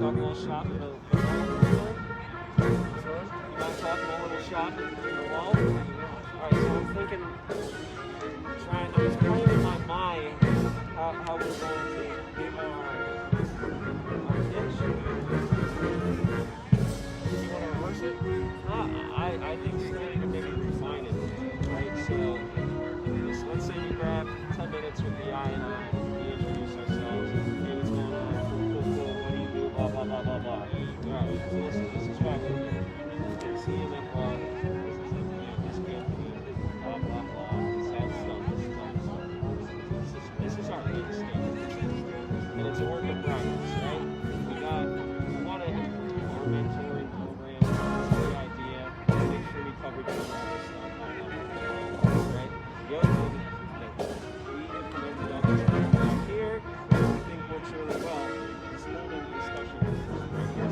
talk a little shop in the wall? You want to talk a little shop in the wall? Alright, so I'm thinking, I'm just playing in my mind how we're going to give our pitch. You want to reverse it? I think standing and maybe refine it. Right? So let's say we grab 10 minutes with the I and I, we introduce ourselves, hey, what's going on, cool, what do you do, blah, blah, blah, blah, blah. Alright, so this is why we're here. And see him at bar, this is this company, blah, blah, blah, this has stuff, this is our instinct. And it's a work in progress, right? We want to improve our mentoring program, that's the idea, make sure we cover all this stuff, right? The other thing that we implemented all this stuff back here, I think works really well, is holding discussions right here.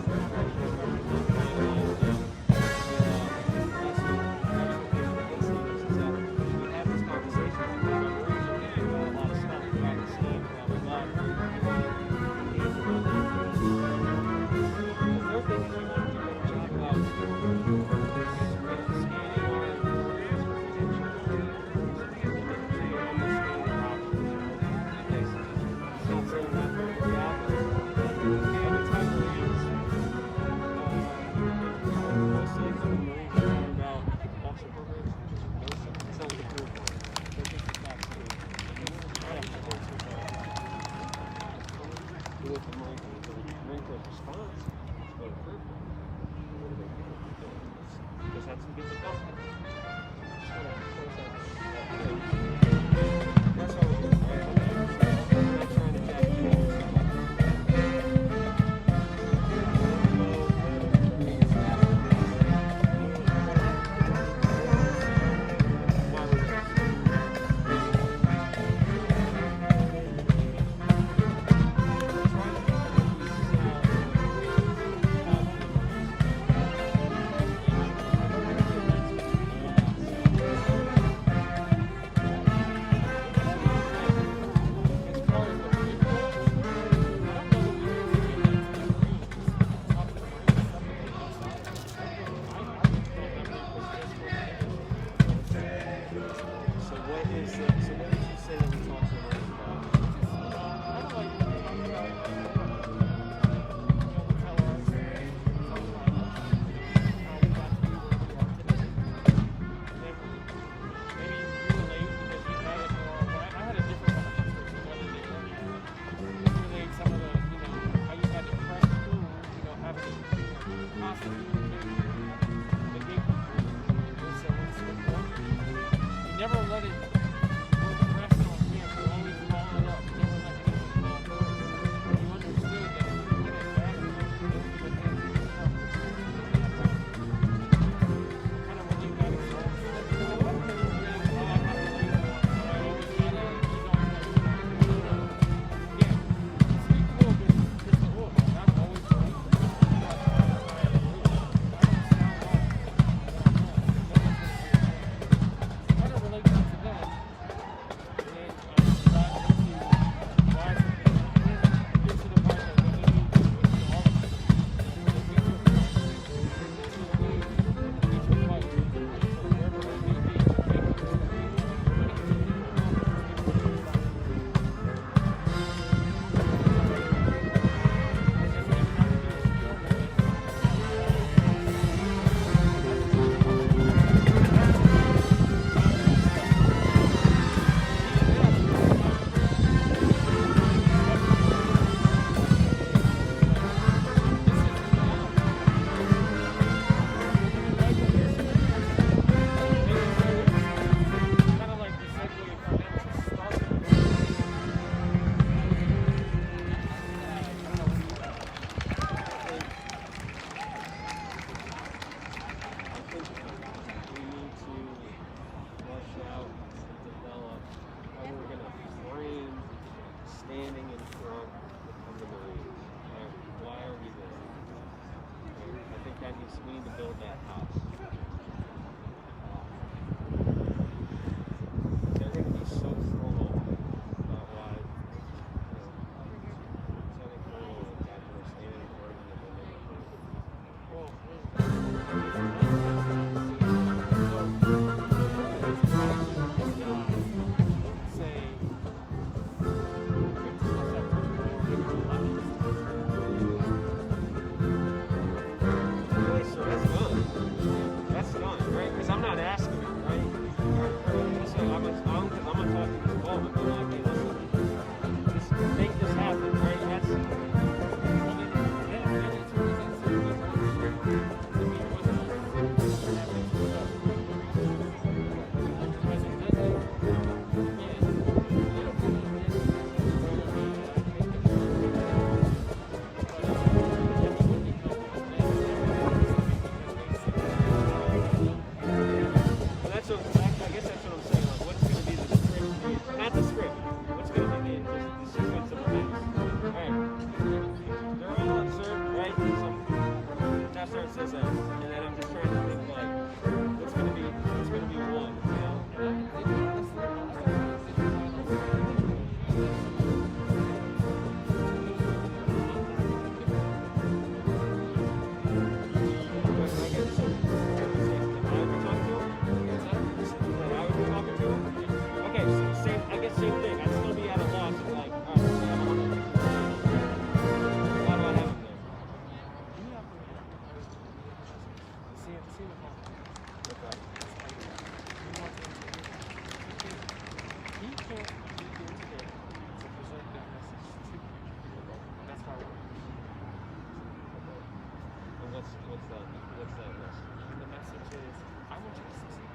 What's that list? The message is, I want you to succeed.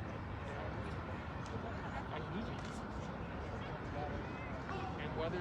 I need you to succeed. And whether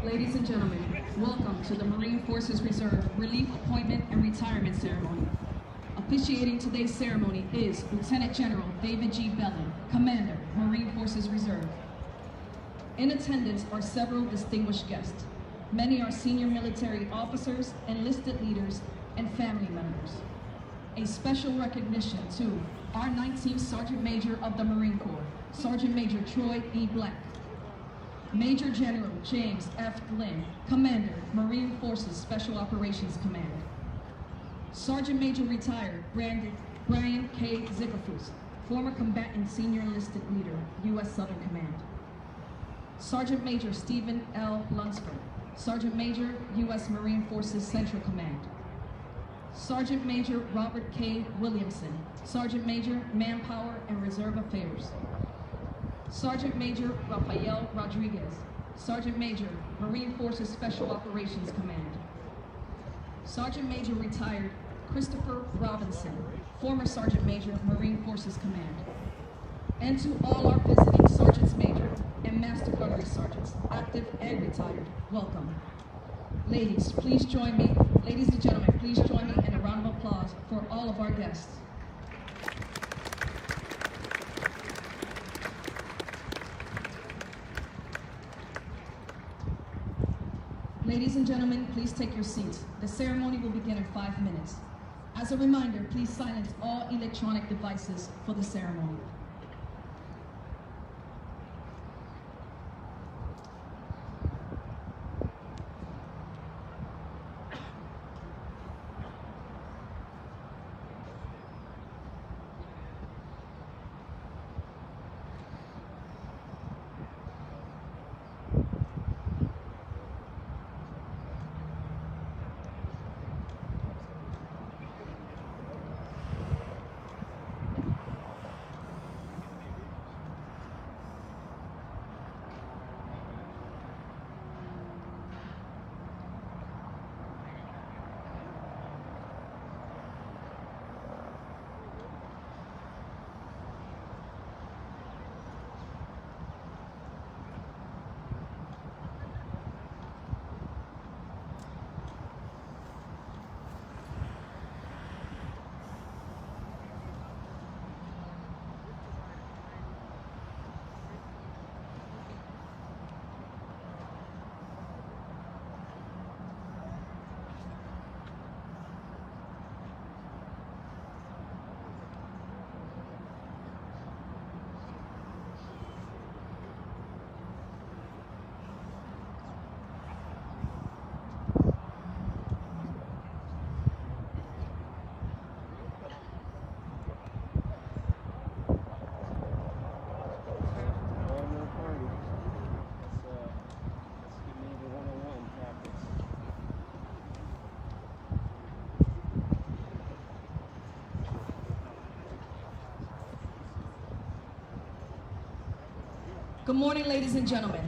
Ladies and gentlemen, welcome to the Marine Forces Reserve Relief Appointment and Retirement Ceremony. Officiating today's ceremony is Lieutenant General David G. Bellin, Commander, Marine Forces Reserve. In attendance are several distinguished guests. Many are senior military officers, enlisted leaders, and family members. A special recognition to our 19th Sergeant Major of the Marine Corps, Sergeant Major Troy E. Black. Major General James F. Lynn, Commander, Marine Forces Special Operations Command. Sergeant Major Retired Brian K. Zickerfuss, former combatant senior enlisted leader, U.S. Southern Command. Sergeant Major Stephen L. Lunsford, Sergeant Major, U.S. Marine Forces Central Command. Sergeant Major Robert K. Williamson, Sergeant Major, Manpower and Reserve Affairs. Sergeant Major Rafael Rodriguez, Sergeant Major, Marine Forces Special Operations Command. Sergeant Major Retired Christopher Robinson, former Sergeant Major, Marine Forces Command. And to all our visiting Sergeants Major and Master Gunnery Sergeants, active and retired, welcome. Ladies and gentlemen, please join me in a round of applause for all of our guests. Ladies and gentlemen, please take your seats. The ceremony will begin in 5 minutes. As a reminder, please silence all electronic devices for the ceremony. Good morning, ladies and gentlemen.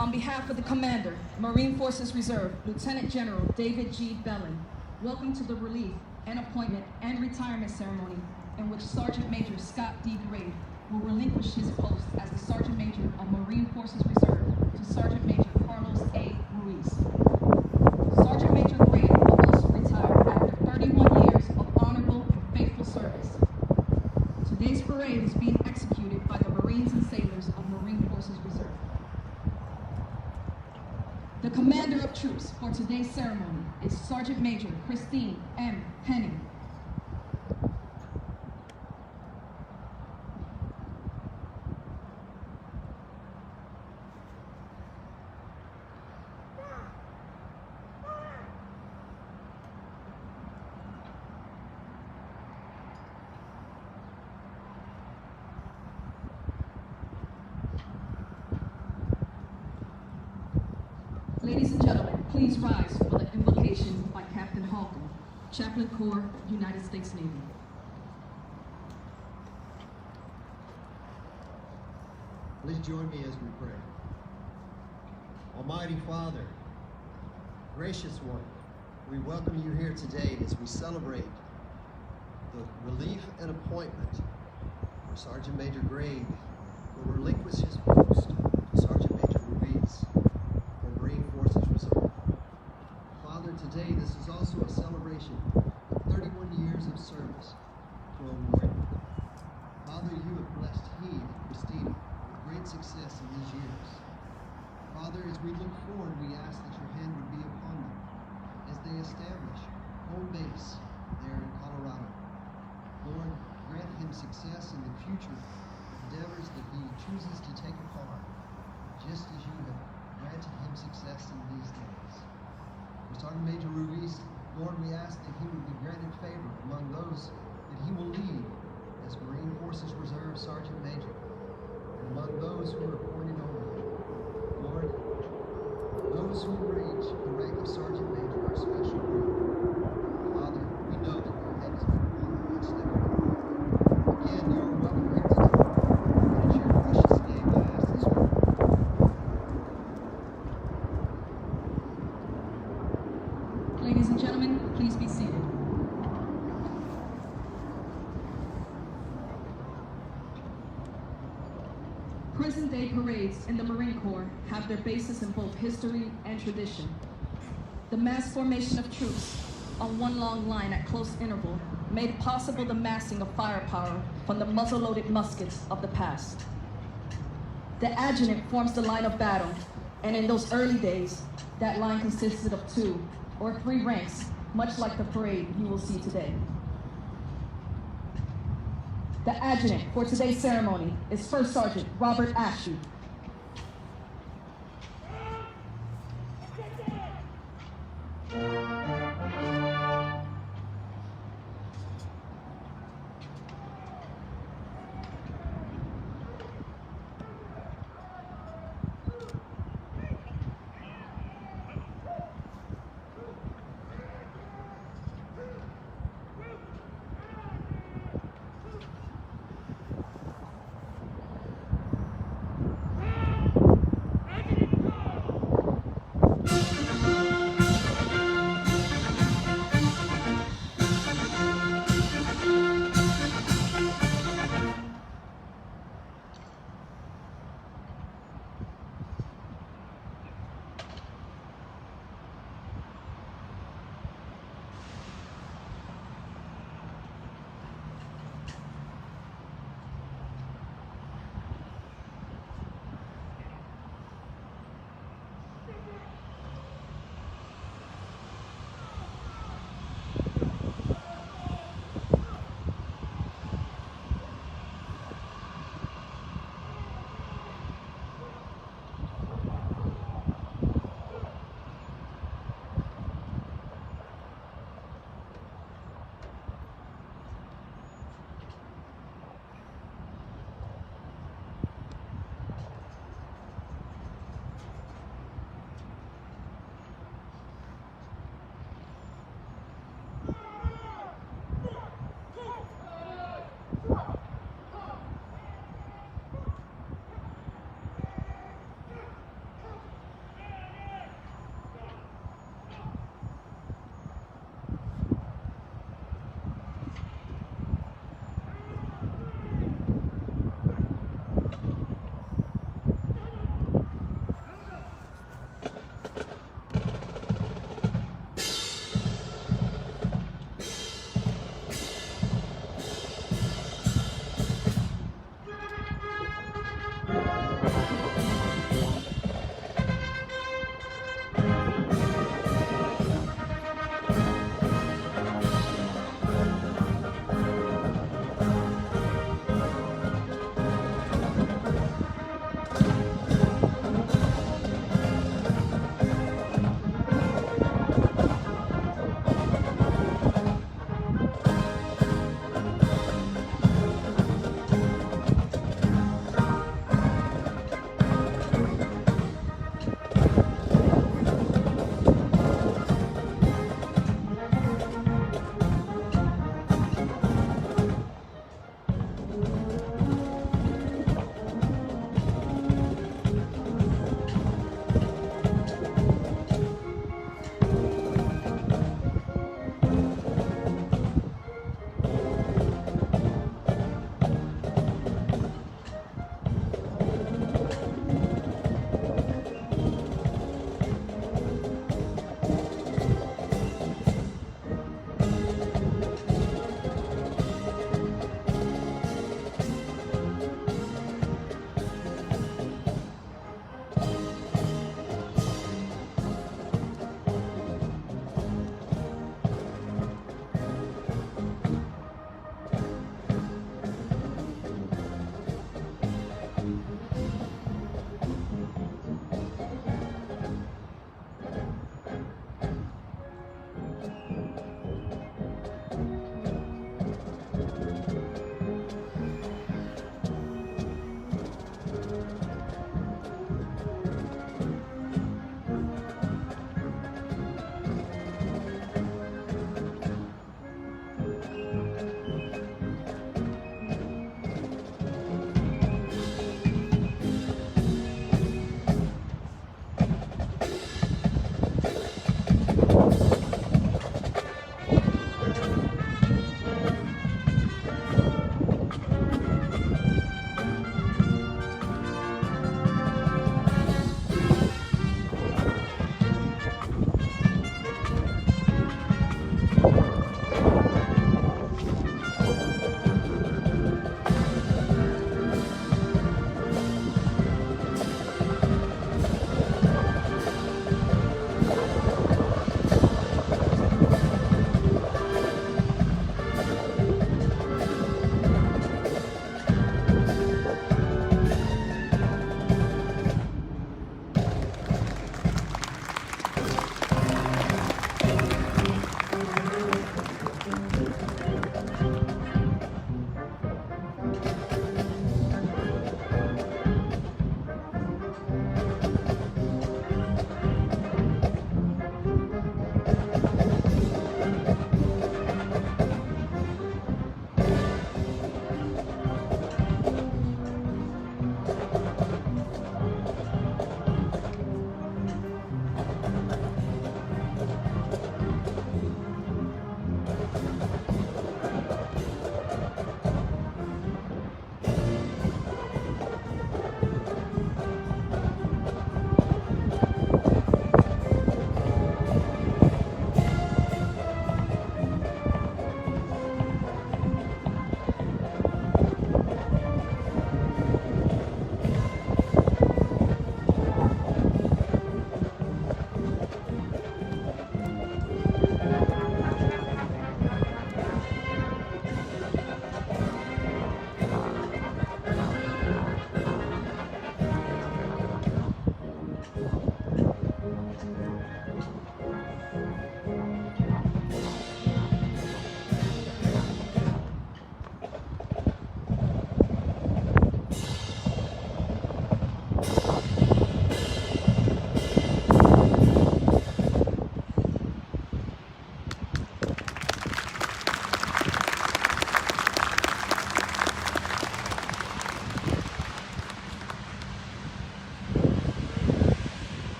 On behalf of the Commander, Marine Forces Reserve, Lieutenant General David G. Bellin, welcome to the relief and appointment and retirement ceremony in which Sergeant Major Scott D. Gray will relinquish his post as the Sergeant Major of Marine Forces Reserve to Sergeant Major Carlos A. Ruiz. Sergeant Major Gray will also retire after 31 years of honorable and faithful service. Today's parade is being executed by the Marines and sailors of Marine Forces Reserve. The Commander of Troops for today's ceremony is Sergeant Major Christine M. Henning. Ladies and gentlemen, please rise for the invocation by Captain Halcomb, Chaplain Corps, United States Navy. Please join me as we pray. Almighty Father, gracious one, we welcome you here today as we celebrate the relief and appointment for Sergeant Major Gray, who will relinquish his post to Sergeant Major Ruiz for Marine Forces Reserve. Father, today this is also a celebration of 31 years of service to a warrior. Father, you have blessed he and Christina with great success in these years. Father, as we look forward, we ask that your hand would be upon them as they establish home base there in Colorado. Lord, grant him success in the future endeavors that he chooses to take upon, just as you have granted him success in these days. For Sergeant Major Ruiz, Lord, we ask that he would be granted favor among those that he will lead as Marine Forces Reserve Sergeant Major, and among those who are appointed over him. Lord, those who reach the rank of Sergeant Major are special group. Father, we know that your hand has been upon them each step of the way. Again, you are welcome here today. And in your precious name I ask this prayer. Ladies and gentlemen, please be seated. Present-day parades in the Marine Corps have their basis in both history and tradition. The mass formation of troops on one long line at close interval made possible the massing of firepower from the muzzle-loaded muskets of the past. The adjutant forms the line of battle, and in those early days, that line consisted of 2 or 3 ranks, much like the parade you will see today. The adjutant for today's ceremony is First Sergeant Robert Ashley.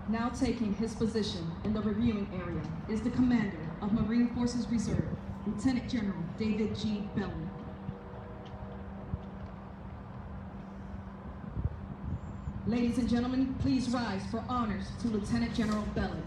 Now taking his position in the reviewing area is the commander of Marine Forces Reserve, Lieutenant General David G. Bellin. Ladies and gentlemen, please rise for honors to Lieutenant General Bellin.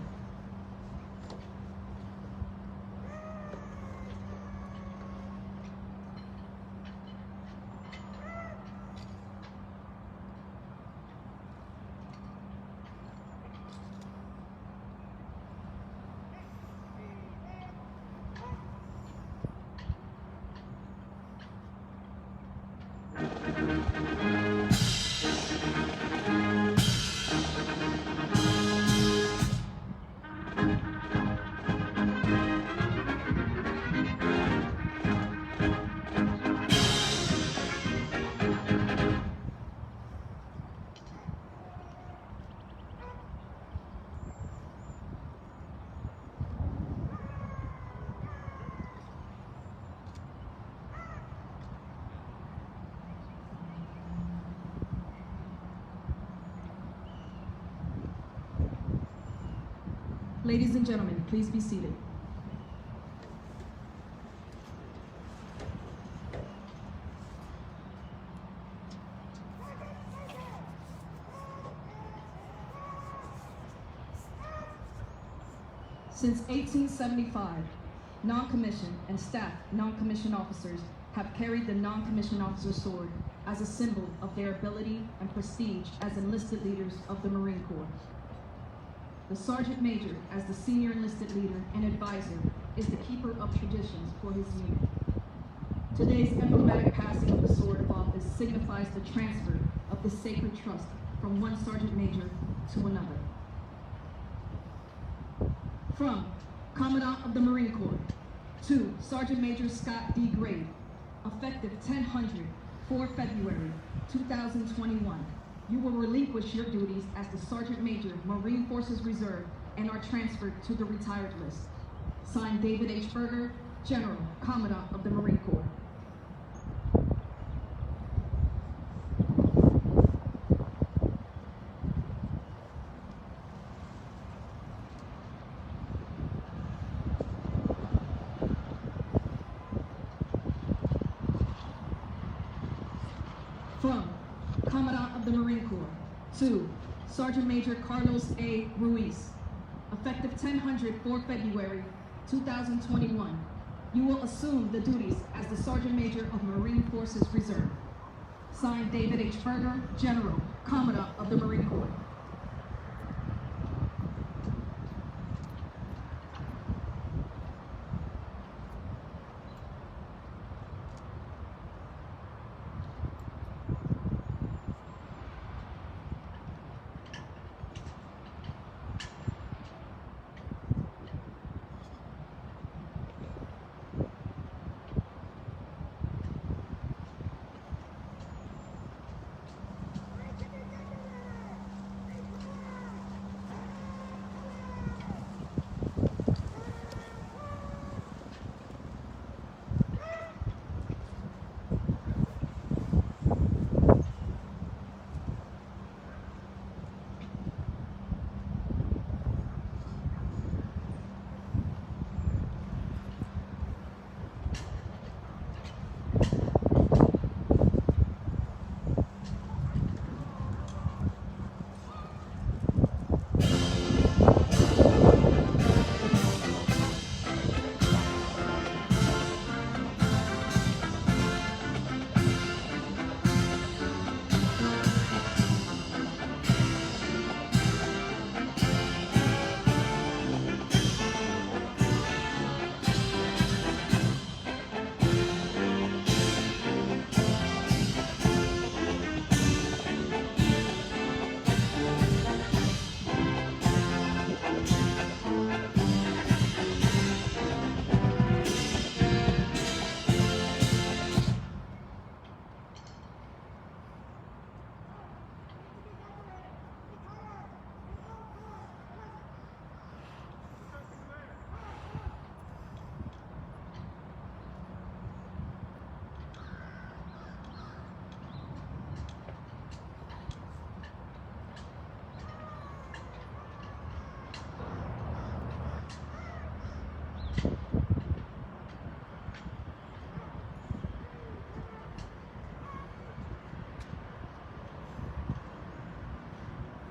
Ladies and gentlemen, please be seated. Since 1875, non-commissioned and staff non-commissioned officers have carried the non-commissioned officer sword as a symbol of their ability and prestige as enlisted leaders of the Marine Corps. The Sergeant Major, as the senior enlisted leader and advisor, is the keeper of traditions for his unit. Today's emblematic passing of the sword of office signifies the transfer of the sacred trust from one Sergeant Major to another. From Commandant of the Marine Corps to Sergeant Major Scott D. Grade, effective 10/4 February 2021. You will relinquish your duties as the Sergeant Major, Marine Forces Reserve, and are transferred to the retired list. Signed, David H. Berger, General, Commandant of the Marine Corps. From Commandant of the Marine Corps to Sergeant Major Carlos A. Ruiz, effective 10/4 February 2021. You will assume the duties as the Sergeant Major of Marine Forces Reserve. Signed, David H. Berger, General, Commandant of the Marine Corps.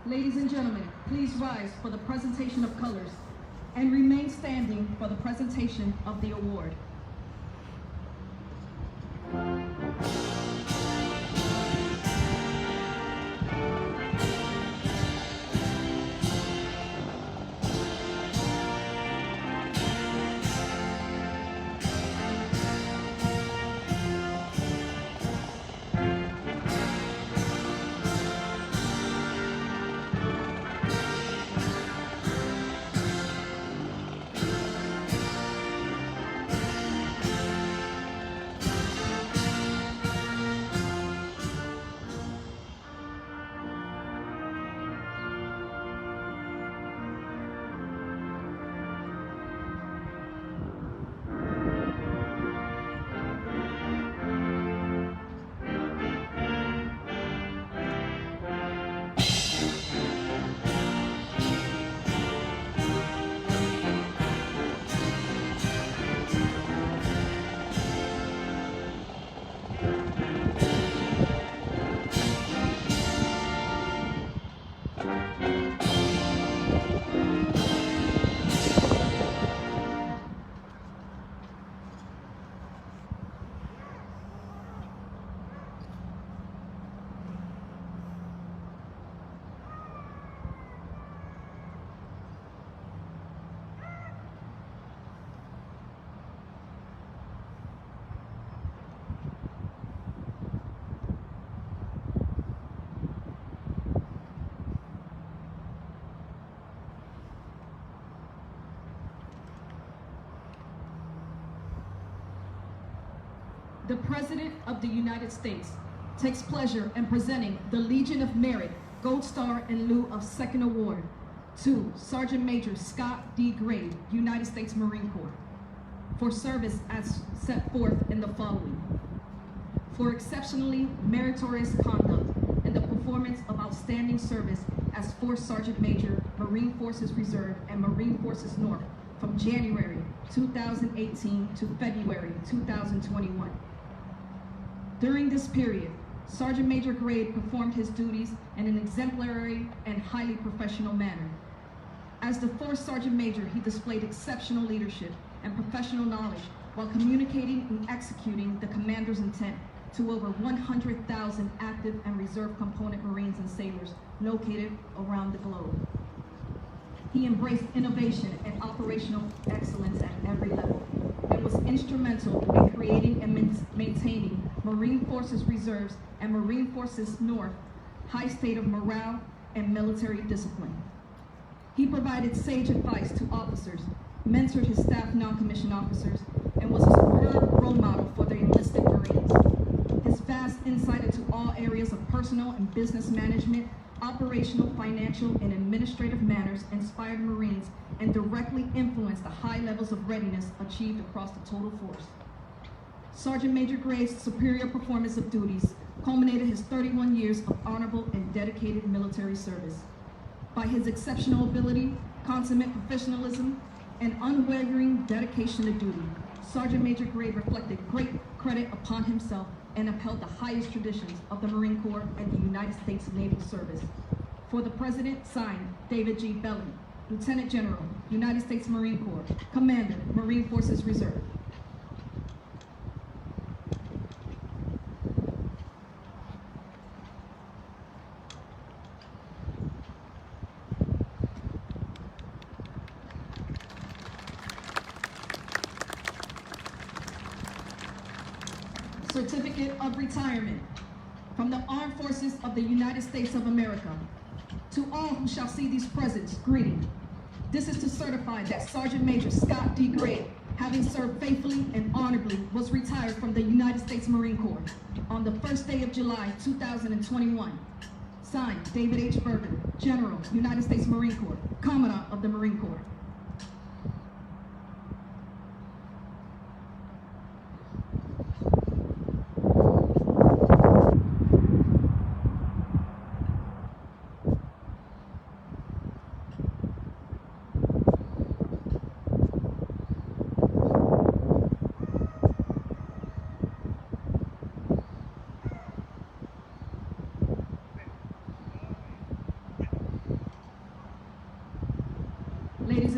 Ladies and gentlemen, please rise for the presentation of colors and remain standing for the presentation of the award. The President of the United States takes pleasure in presenting the Legion of Merit Gold Star in lieu of Second Award to Sergeant Major Scott D. Grade, United States Marine Corps, for service as set forth in the following: for exceptionally meritorious conduct in the performance of outstanding service as Fourth Sergeant Major, Marine Forces Reserve and Marine Forces North from January 2018 to February 2021. During this period, Sergeant Major Grade performed his duties in an exemplary and highly professional manner. As the Fourth Sergeant Major, he displayed exceptional leadership and professional knowledge while communicating and executing the commander's intent to over 100,000 active and reserve component Marines and sailors located around the globe. He embraced innovation and operational excellence at every level and was instrumental in creating and maintaining Marine Forces Reserves and Marine Forces North high state of morale and military discipline. He provided sage advice to officers, mentored his staff non-commissioned officers, and was a superb role model for the enlisted Marines. His vast insight into all areas of personal and business management, operational, financial, and administrative matters inspired Marines and directly influenced the high levels of readiness achieved across the total force. Sergeant Major Grade's superior performance of duties culminated his 31 years of honorable and dedicated military service. By his exceptional ability, consummate professionalism, and unwavering dedication to duty, Sergeant Major Grade reflected great credit upon himself and upheld the highest traditions of the Marine Corps and the United States Naval Service. For the President, signed, David G. Belling, Lieutenant General, United States Marine Corps, Commander, Marine Forces Reserve. Certificate of Retirement from the Armed Forces of the United States of America. To all who shall see these presents, greeting. This is to certify that Sergeant Major Scott D. Grade, having served faithfully and honorably, was retired from the United States Marine Corps on the first day of July 2021. Signed, David H. Berger, General, United States Marine Corps, Commandant of the Marine Corps.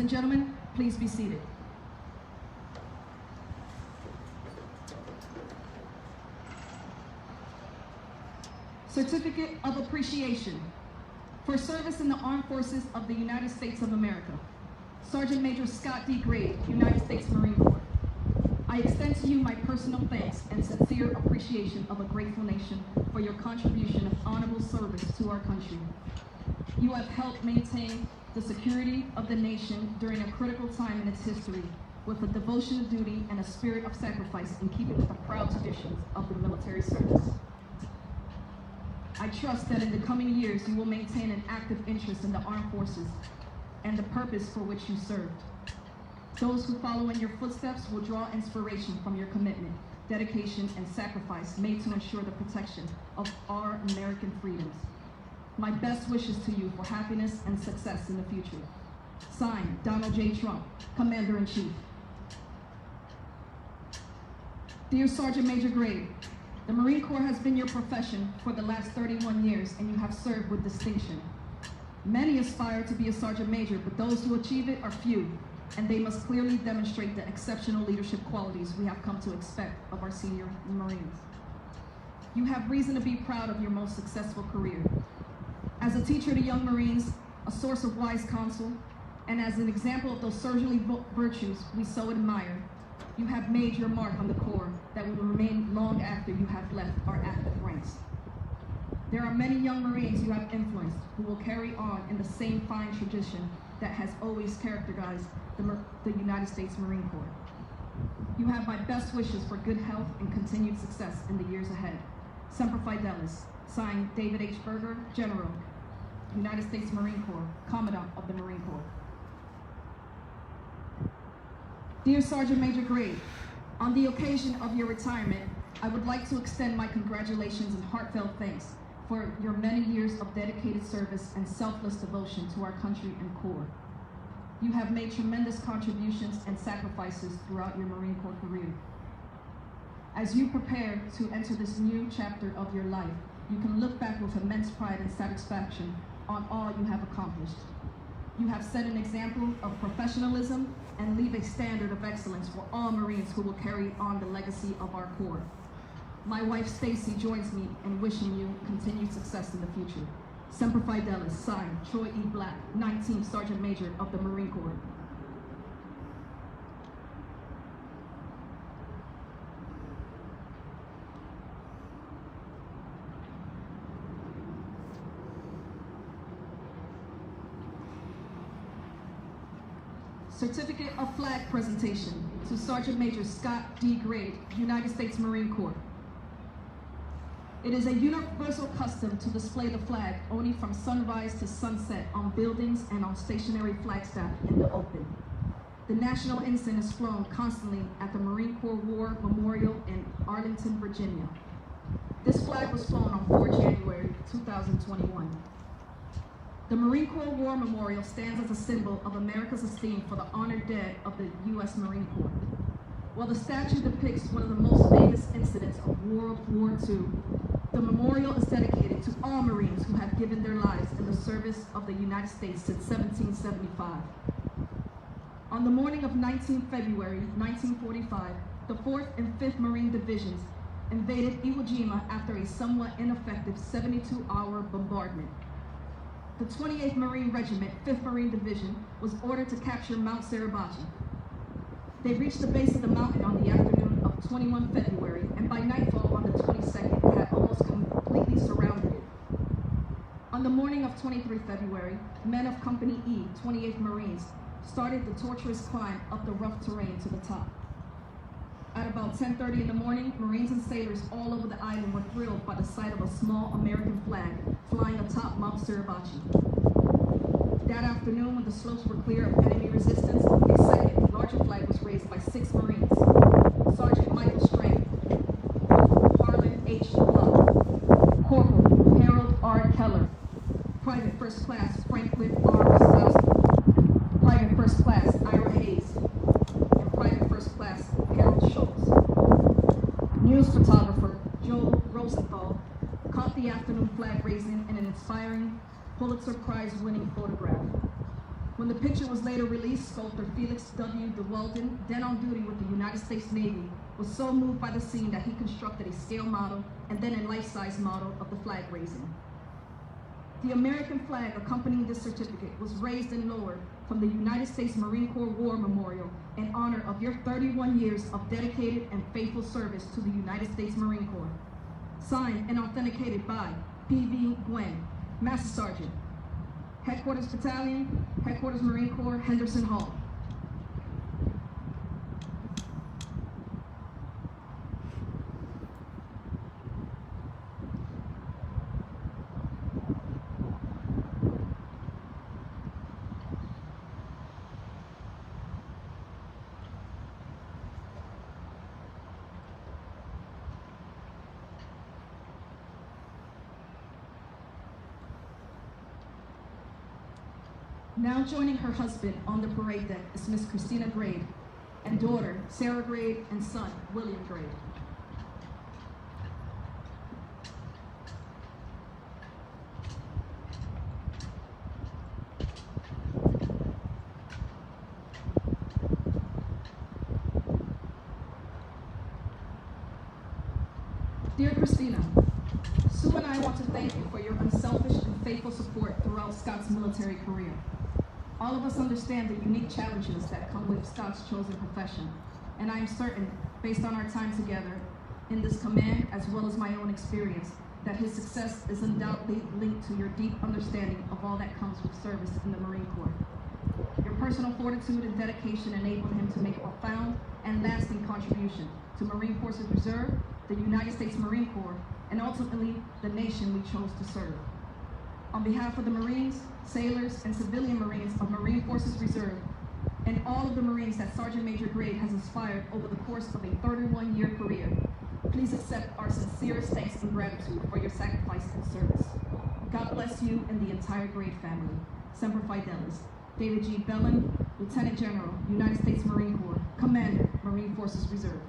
and gentlemen, please be seated. Certificate of Appreciation for service in the Armed Forces of the United States of America. Sergeant Major Scott D. Grade, United States Marine Corps. I extend to you my personal thanks and sincere appreciation of a grateful nation for your contribution of honorable service to our country. You have helped maintain the security of the nation during a critical time in its history with a devotion to duty and a spirit of sacrifice in keeping with the proud traditions of the military service. I trust that in the coming years you will maintain an active interest in the armed forces and the purpose for which you served. Those who follow in your footsteps will draw inspiration from your commitment, dedication, and sacrifice made to ensure the protection of our American freedoms. My best wishes to you for happiness and success in the future. Signed, Donald J. Trump, Commander-in-Chief. Dear Sergeant Major Grade, the Marine Corps has been your profession for the last 31 years, and you have served with distinction. Many aspire to be a Sergeant Major, but those who achieve it are few, and they must clearly demonstrate the exceptional leadership qualities we have come to expect of our senior Marines. You have reason to be proud of your most successful career. As a teacher to young Marines, a source of wise counsel, and as an example of those soldierly virtues we so admire, you have made your mark on the Corps that will remain long after you have left our active ranks. There are many young Marines you have influenced who will carry on in the same fine tradition that has always characterized the United States Marine Corps. You have my best wishes for good health and continued success in the years ahead. Semper Fidelis, signed David H. Berger, General, United States Marine Corps, Commandant of the Marine Corps. Dear Sergeant Major Grade, on the occasion of your retirement, I would like to extend my congratulations and heartfelt thanks for your many years of dedicated service and selfless devotion to our country and Corps. You have made tremendous contributions and sacrifices throughout your Marine Corps career. As you prepare to enter this new chapter of your life, you can look back with immense pride and satisfaction on all you have accomplished. You have set an example of professionalism and leave a standard of excellence for all Marines who will carry on the legacy of our Corps. My wife Stacy joins me in wishing you continued success in the future. Semper Fidelis, signed Troy E. Black, 19th Sergeant Major of the Marine Corps. Certificate of Flag Presentation to Sergeant Major Scott D. Grade, United States Marine Corps. It is a universal custom to display the flag only from sunrise to sunset on buildings and on stationary flagstaff in the open. The national ensign is flown constantly at the Marine Corps War Memorial in Arlington, Virginia. This flag was flown on 4 January 2021. The Marine Corps War Memorial stands as a symbol of America's esteem for the honored dead of the U.S. Marine Corps. While the statue depicts one of the most famous incidents of World War II, the memorial is dedicated to all Marines who have given their lives in the service of the United States since 1775. On the morning of 19 February 1945, the 4th and 5th Marine Divisions invaded Iwo Jima after a somewhat ineffective 72-hour bombardment. The 28th Marine Regiment, 5th Marine Division, was ordered to capture Mount Suribachi. They reached the base of the mountain on the afternoon of 21 February, and by nightfall on the 22nd had almost completely surrounded it. On the morning of 23 February, men of Company E, 28th Marines, started the torturous climb up the rough terrain to the top. At about 10:30 in the morning, Marines and sailors all over the island were thrilled by the sight of a small American flag flying atop Mount Suribachi. That afternoon, when the slopes were clear of enemy resistance, a second, larger flag was raised by 6 Marines. Sergeant Michael Strang, Harlan H. Love, Corporal Harold R. Keller, Private First Class Franklin R. Sowski, Private First Class Ira Hayes, and Private First Class Harold Schultz. News photographer Joel Rosenthal caught the afternoon flag raising in an inspiring Pulitzer Prize-winning photograph. When the picture was later released, sculptor Felix W. DeWeldon, then on duty with the United States Navy, was so moved by the scene that he constructed a scale model and then a life-size model of the flag raising. The American flag accompanying this certificate was raised and lowered from the United States Marine Corps War Memorial in honor of your 31 years of dedicated and faithful service to the United States Marine Corps. Signed and authenticated by P.V. Gwen, Master Sergeant, Headquarters Battalion, Headquarters Marine Corps, Henderson Hall. Now joining her husband on the parade deck is Miss Christina Grade, and daughter Sarah Grade, and son William Grade. Dear Christina, Sue and I want to thank you for your unselfish and faithful support throughout Scott's military career. All of us understand the unique challenges that come with Scott's chosen profession, and I am certain, based on our time together in this command as well as my own experience, that his success is undoubtedly linked to your deep understanding of all that comes with service in the Marine Corps. Your personal fortitude and dedication enabled him to make a profound and lasting contribution to Marine Forces Reserve, the United States Marine Corps, and ultimately the nation we chose to serve. On behalf of the Marines, sailors, and civilian Marines of Marine Forces Reserve, and all of the Marines that Sergeant Major Grade has inspired over the course of a 31-year career, please accept our sincerest thanks and gratitude for your sacrifice and service. God bless you and the entire Grade family. Semper Fidelis. David G. Bellin, Lieutenant General, United States Marine Corps, Commander, Marine Forces Reserve.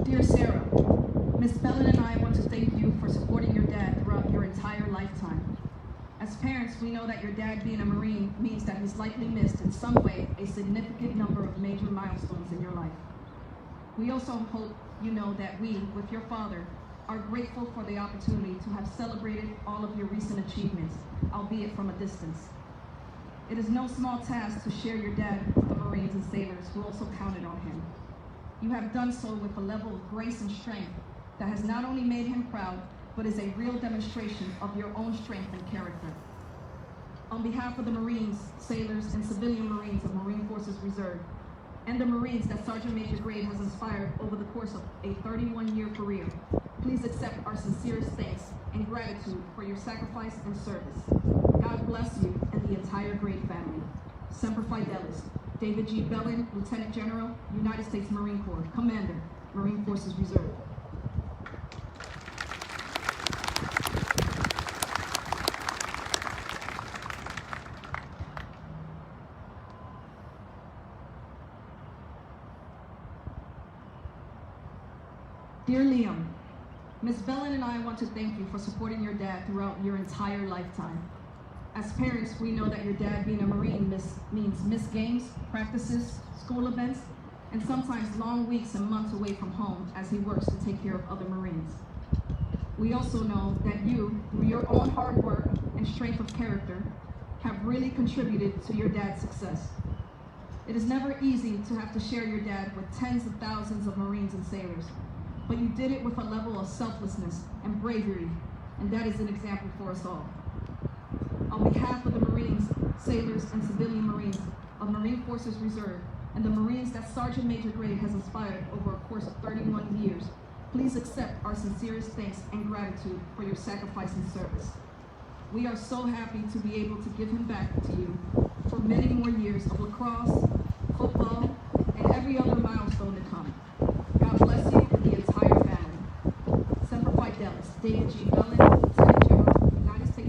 Dear Sarah, Ms. Bellin and I want to thank you for supporting your dad throughout your entire lifetime. As parents, we know that your dad being a Marine means that he's likely missed in some way a significant number of major milestones in your life. We also hope you know that we, with your father, are grateful for the opportunity to have celebrated all of your recent achievements, albeit from a distance. It is no small task to share your dad with the Marines and sailors who also counted on him. You have done so with a level of grace and strength that has not only made him proud, but is a real demonstration of your own strength and character. On behalf of the Marines, sailors, and civilian Marines of Marine Forces Reserve, and the Marines that Sergeant Major Grade has inspired over the course of a 31-year career, please accept our sincerest thanks and gratitude for your sacrifice and service. God bless you and the entire Grade family. Semper Fidelis. David G. Bellin, Lieutenant General, United States Marine Corps, Commander, Marine Forces Reserve. Dear Liam, Ms. Bellin and I want to thank you for supporting your dad throughout your entire lifetime. As parents, we know that your dad being a Marine means missed games, practices, school events, and sometimes long weeks and months away from home as he works to take care of other Marines. We also know that you, through your own hard work and strength of character, have really contributed to your dad's success. It is never easy to have to share your dad with tens of thousands of Marines and sailors, but you did it with a level of selflessness and bravery, and that is an example for us all. On behalf of the Marines, sailors, and civilian Marines of Marine Forces Reserve, and the Marines that Sergeant Major Grade has inspired over a course of 31 years, please accept our sincerest thanks and gratitude for your sacrifice and service. We are so happy to be able to give him back to you for many more years of lacrosse, football, and every other milestone to come. God bless you and the entire family. Semper Fidelis, David G. Bellin, Lieutenant General, United States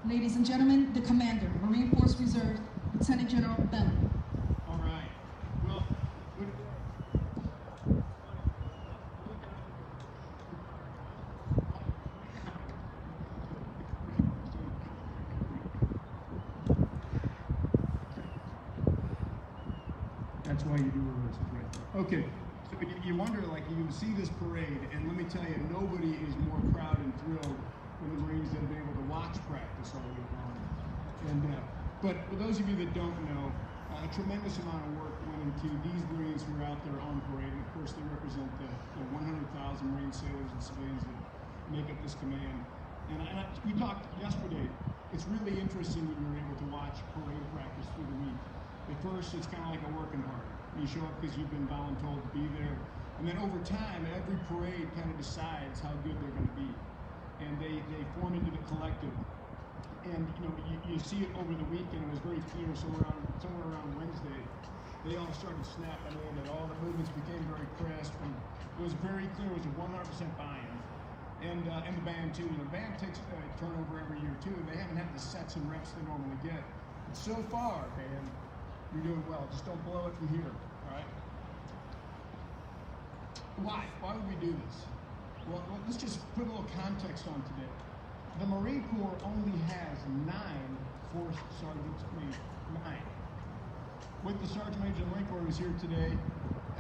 Ladies and gentlemen, the Commander, Marine Force Reserve, Lieutenant General Bellamy. All right. Well, that's why you do reverse parade. Okay, so you wonder, like, you see this parade, and let me tell you, nobody is more proud and thrilled than the Marines that have been able to watch practice all week long. But for those of you that don't know, a tremendous amount of work went into these Marines who are out there on parade, and of course they represent the 100,000 Marine sailors and civilians that make up this command. We talked yesterday, it's really interesting when you're able to watch parade practice through the week. At first, it's kind of like a working party. You show up because you've been voluntold to be there, and then over time, every parade kind of decides how good they're going to be. And they form into the collective. And you see it over the weekend. It was very clear somewhere around Wednesday. They all started snapping in, and all the movements became very crisp. And it was very clear it was a 100% buy-in. And the band too. The band takes turnover every year too. They haven't had the sets and reps they normally get. But so far, band, you're doing well. Just don't blow it from here. All right. Why? Why would we do this? Well, let's just put a little context on today. The Marine Corps only has 9 force sergeants, 9. With the Sergeant Major of the Marine Corps who's here today,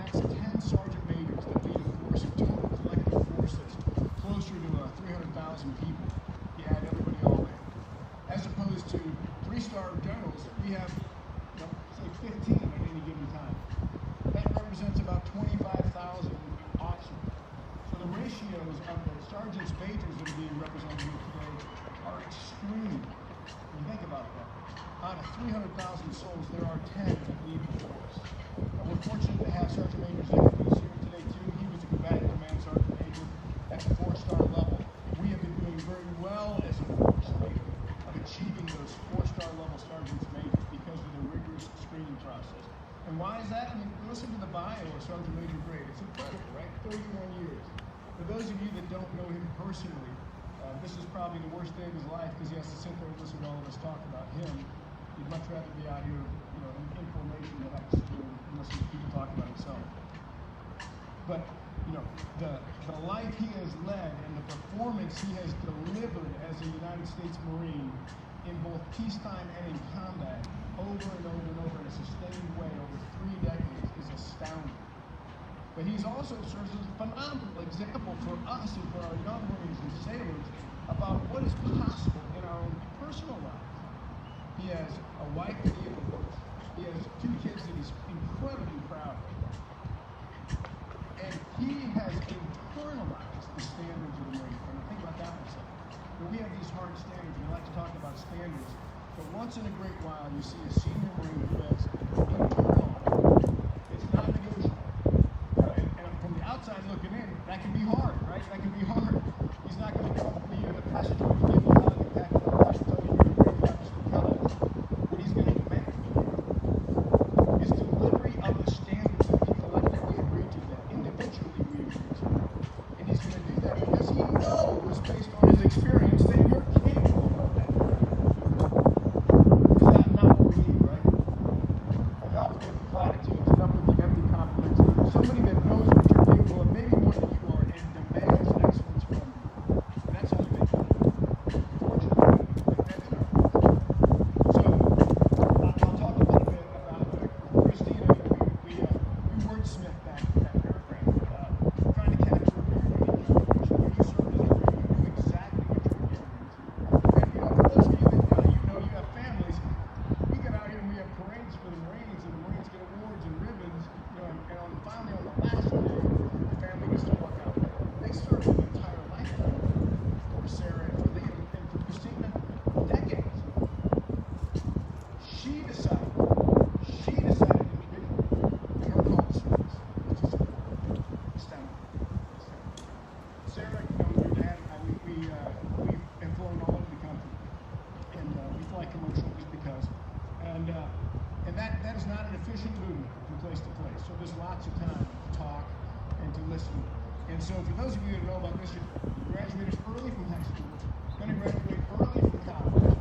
that's 10 Sergeant Majors that lead a force of total collective force that's closer to 300,000 people. You add everybody all in. As opposed to 3-star generals, we have, say 15 at any given time. That represents about 25,000 officers. So the ratios of the sergeants majors that are being represented here today are extreme. When you think about that, out of 300,000 souls, there are 10 that lead the force. And we're fortunate to have Sergeant Major Zach who's here today too. He was a combatant command sergeant major at the 4-star level. We have been doing very well as a force major of achieving those 4-star level sergeants majors because of the rigorous screening process. And why is that? I mean, listen to the bio of Sergeant Major Grade. It's incredible, right? 31 years. For those of you that don't know him personally, this is probably the worst day of his life because he has to sit there and listen to all of us talk about him. He'd much rather be out here, in information than have to sit there and listen to people talk about himself. But, the life he has led and the performance he has delivered as a United States Marine in both peacetime and in combat, over and over and over in a sustained way over 3 decades is astounding. But he's also serves as a phenomenal example for us and for our young Marines and sailors about what is possible in our own personal lives. He has a wife that he adores. He has 2 kids that he's incredibly proud of. And he has internalized the standards of the Marine Corps. Now think about that for a second. We have these hard standards. We like to talk about standards. But once in a great while, you see a senior Marine who has internalized. It's not negotiable. And from the outside looking in, that can be hard, right? That can be hard. He's not going to come to you, the passenger, and give you a hug and pat you on the back and tell you you're a great job, just tell it. What he's going to demand is delivery of the standards that we collectively agreed to, that individually we agreed to. And he's going to do that because he knows, based on his experience, that you're capable of that. Is that not what we need, right? Enough with the platitudes, enough with the empty compliments. Somebody that knows what you're capable of, maybe more than you are, and demands excellence from you. And that's how we make it. Unfortunately, that's not. So, I'll talk a little bit about Christina. We wordsmithed that paragraph, trying to capture a very unique information. When you serve as a Marine, you knew exactly what you were getting into. And for those of you that you have families, we get out here and we have parades for the Marines, and the Marines get awards and ribbons, and finally on the last day, the family gets to walk out. They served an entire lifetime for Sarah and for Liam and for Christina, decades. She decided individually that her call to service was to serve. Astounding. Sarah, your dad, we've been flown all over the country, and we fly commercial just because. And that is not an efficient movement from place to place. So there's lots of time to talk and to listen. And so for those of you that know about this, you graduated early from high school, going to graduate early from college,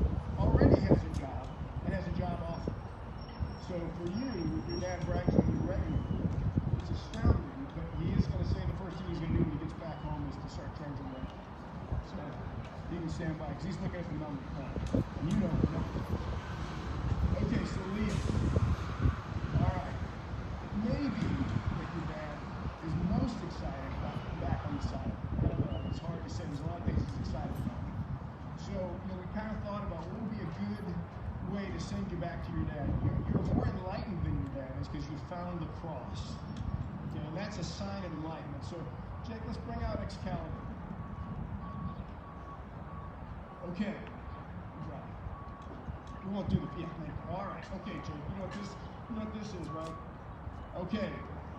he's looking at the number now. And you know the number. Okay, so Liam. All right. Maybe that your dad is most excited about back on the side. I don't know. It's hard to say. There's a lot of things he's excited about. So, we kind of thought about what would be a good way to send you back to your dad. You're more enlightened than your dad is because you found the cross. Okay, and that's a sign of enlightenment. So, Jake, let's bring out Excalibur. Okay. Right. We won't do the thank you. All right. Okay, Jake. You know what this is, right? Okay,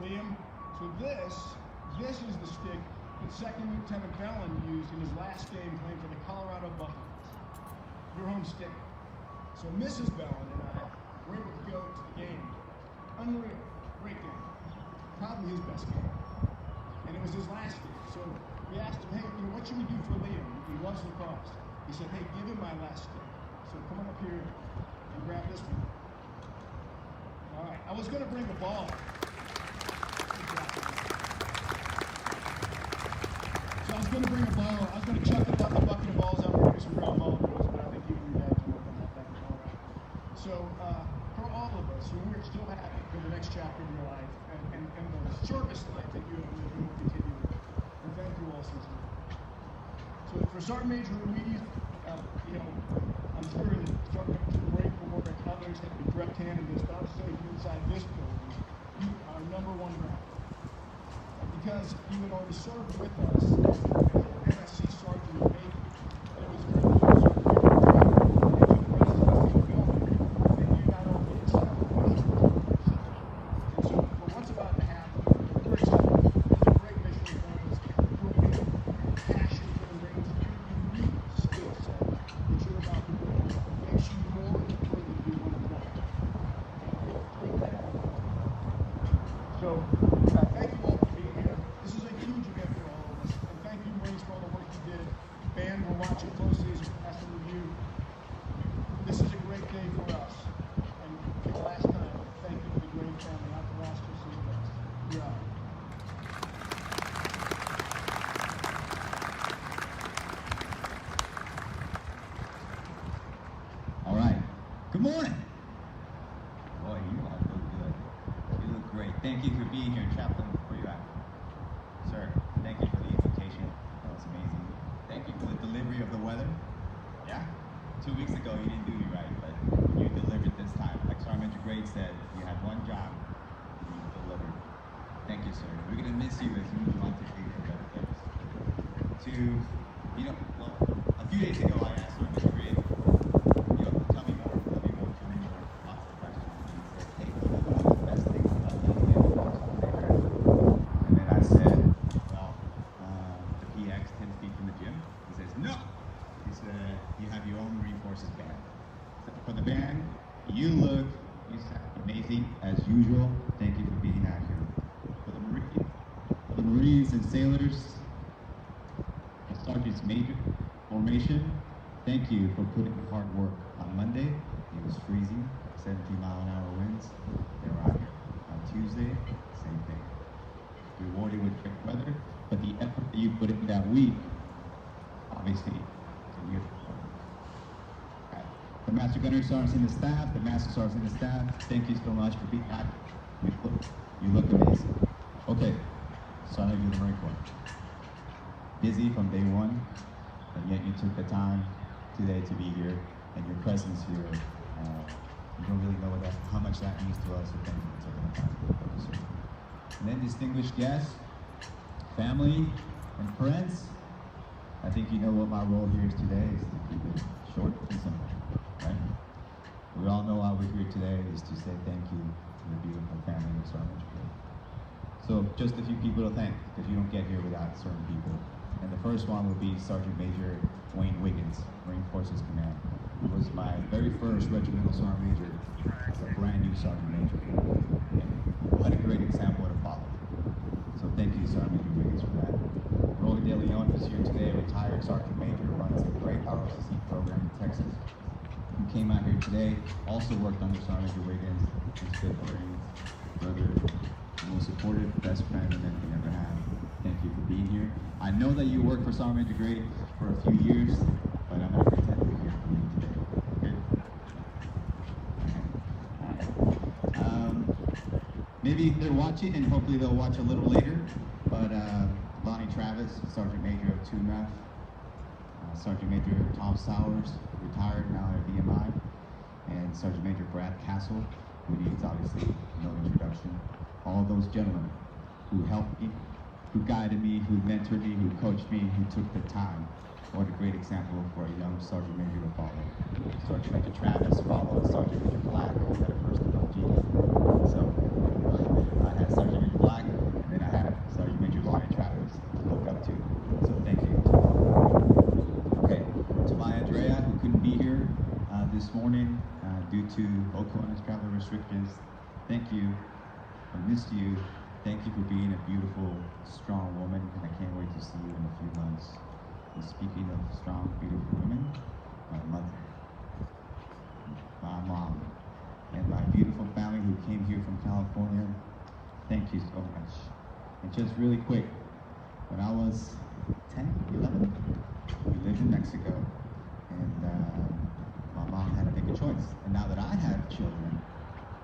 Liam. So this is the stick that Second Lieutenant Bellin used in his last game playing for the Colorado Buffaloes. Your home stick. So Mrs. Bellin and I were able to go to the game. Unreal. Great game. Probably his best game. And it was his last game. So we asked him, hey, what should we do for Liam? He loves lacrosse. He said, hey, give him my last stick. So come on up here and grab this one. All right. I was going to bring a ball. So I was going to bring a ball. I was going to chuck a bucket of balls out there, do some ground ball drills, but I think you and your dad can work on that. That was all right. So for all of us, we're still happy for the next chapter of your life and the shortest life that you have lived and will continue with. And thank you all sincerely. So for Sergeant Major Ruiz, I'm sure that Sergeant Major Marine Corps and others have been direct handed this, but I'll say inside this building, you are #1 ground. Because you had already served with us as MSC Sergeant Major. It was during the Sergeant Major and you president of the building that you not only accepted but you were and so for what's about to happen, we're excited. It's a great mission in front of us. We're big passion for the Marines. Your unique skill set that you're about to bring makes you more worthy to be one of them. So, thank you all for being here. This is a huge event for all of us. And thank you, Marines, for all the work you did. Band, we're watching closely as we pass the review. This is a great day for us. And for the last time, thank you to the Green family, not the last just the best. You're out. All right. Good morning. Boy, you all look good. You look great. Thank you for being here, Chaplain. Where you at? Sir, thank you for the invitation. That was amazing. Thank you for the delivery of the weather. Yeah? 2 weeks ago, you didn't do me right, but you delivered this time. Like Sergeant Major Grade said, you had one job, and you delivered. Thank you, sir. We're going to miss you as you move on to bigger and better things. A few days ago, I asked Sergeant Major Grade, tell me more, lots of questions. And he said, hey, what are the best things about being a Sergeant Major? And then I said, well, the PX 10 feet from the gym. He says, no! He said, you have your own Marine Forces band. So for the band, you sound amazing as usual. Thank you for being out here. For the Marines and sailors, the Sergeant's Major formation, thank you for putting in hard work. On Monday, it was freezing, 17-mile-an-hour winds. They were out here. On Tuesday, same thing. Rewarded with great weather, but the effort that you put in that week, obviously, it's a year. Right. The Master Gunner Sergeants and the staff, the Master Sergeants and the staff, thank you so much for being out. You look amazing. Okay, Sergeant of the Marine Corps. Busy from day one, and yet you took the time today to be here, and your presence here, you don't really know how much that means to us, so thank you for taking the time. And then distinguished guests, family, and friends, I think you know what my role here is today is to keep it short and simple, right? We all know why we're here today is to say thank you to the beautiful family of Sergeant Major. So just a few people to thank, because you don't get here without certain people. And the first one will be Sergeant Major Wayne Wiggins, Marine Forces Command, who was my very first regimental sergeant major as a brand new sergeant major. And what a great example to follow. So thank you, Sergeant Major Wiggins, for that. Roy De Leon is here today, a retired sergeant major, runs a great ROCC program in Texas. Who came out here today, also worked under Sergeant Major Wiggins, his fifth Marines, brother, the most supportive, best friend that can ever have. Thank you for being here. I know that you worked for Sergeant Major Grade for a few years, but I'm going to pretend maybe they're watching, and hopefully they'll watch a little later. But Lonnie Travis, Sergeant Major of 2MAF, Sergeant Major Tom Sowers, retired now at VMI, and Sergeant Major Brad Castle, who needs obviously no introduction. All those gentlemen who helped me, who guided me, who mentored me, who coached me, who took the time. What a great example for a young Sergeant Major to follow. Sergeant Major Travis followed Sergeant Major Black, who had a first MLG. So I had Sergeant Major Black, and then I had Sergeant Major Lonnie Travis to look up to. So thank you to all. Okay, to my Andrea, who couldn't be here this morning due to Oklahoma's travel restrictions, thank you. I missed you. Thank you for being a beautiful, strong woman, and I can't wait to see you in a few months. And speaking of strong, beautiful women, my mother, my mom, and my beautiful family who came here from California, thank you so much. And just really quick, when I was 10, 11, we lived in Mexico, and my mom had to make a choice. And now that I have children,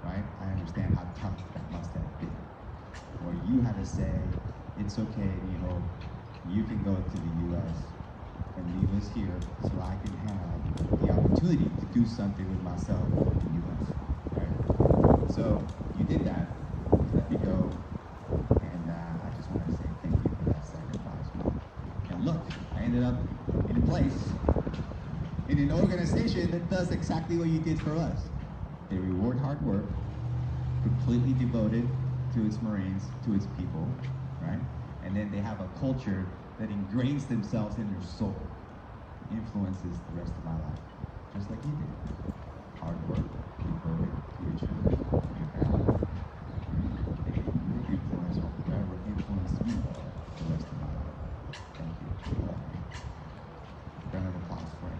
right, I understand how tough that must have been. Where you had to say, it's okay, you can go to the U.S. and leave us here so I can have the opportunity to do something with myself in the U.S., right? So you did that, you let me go, and I just want to say thank you for that sacrifice, Mom. And look, I ended up in a place, in an organization that does exactly what you did for us. They reward hard work, completely devoted to its Marines, to its people, right? And then they have a culture that ingrains themselves in their soul, influences the rest of my life, just like you did. Hard work, devoted to your children, your family. Your influence will forever influence me the rest of my life. Thank you. Round of applause for it.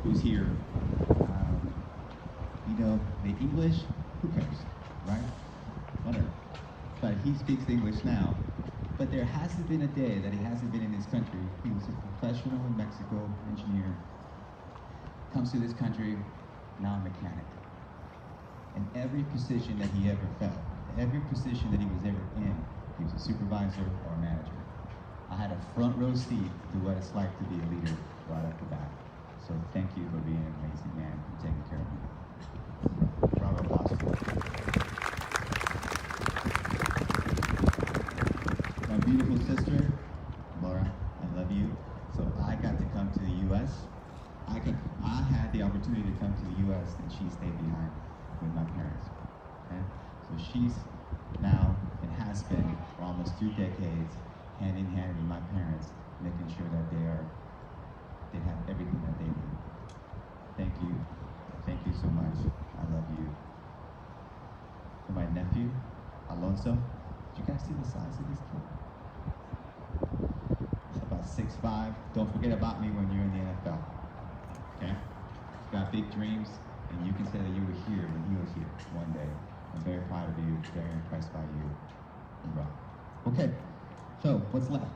Who's here, the English, who cares, right? Whatever. But he speaks English now. But there hasn't been a day that he hasn't been in this country. He was a professional in Mexico, engineer, comes to this country, now a mechanic. And every position that he ever felt, every position that he was ever in, he was a supervisor or a manager. I had a front row seat to what it's like to be a leader right off the bat. So thank you for being an amazing man and taking care of me. Round of applause. My beautiful sister, Laura, I love you. So I got to come to the U.S. I had the opportunity to come to the U.S. and she stayed behind with my parents. Okay? So she's now and has been for almost 2 decades hand in hand with my parents, making sure that they have everything that they need. Thank you. Thank you so much. I love you. And my nephew, Alonso, did you guys see the size of this kid? He's about 6'5". Don't forget about me when you're in the NFL. Okay? He's got big dreams, and you can say that you were here when he was here one day. I'm very proud of you, very impressed by you. And Rob. Okay, so what's left?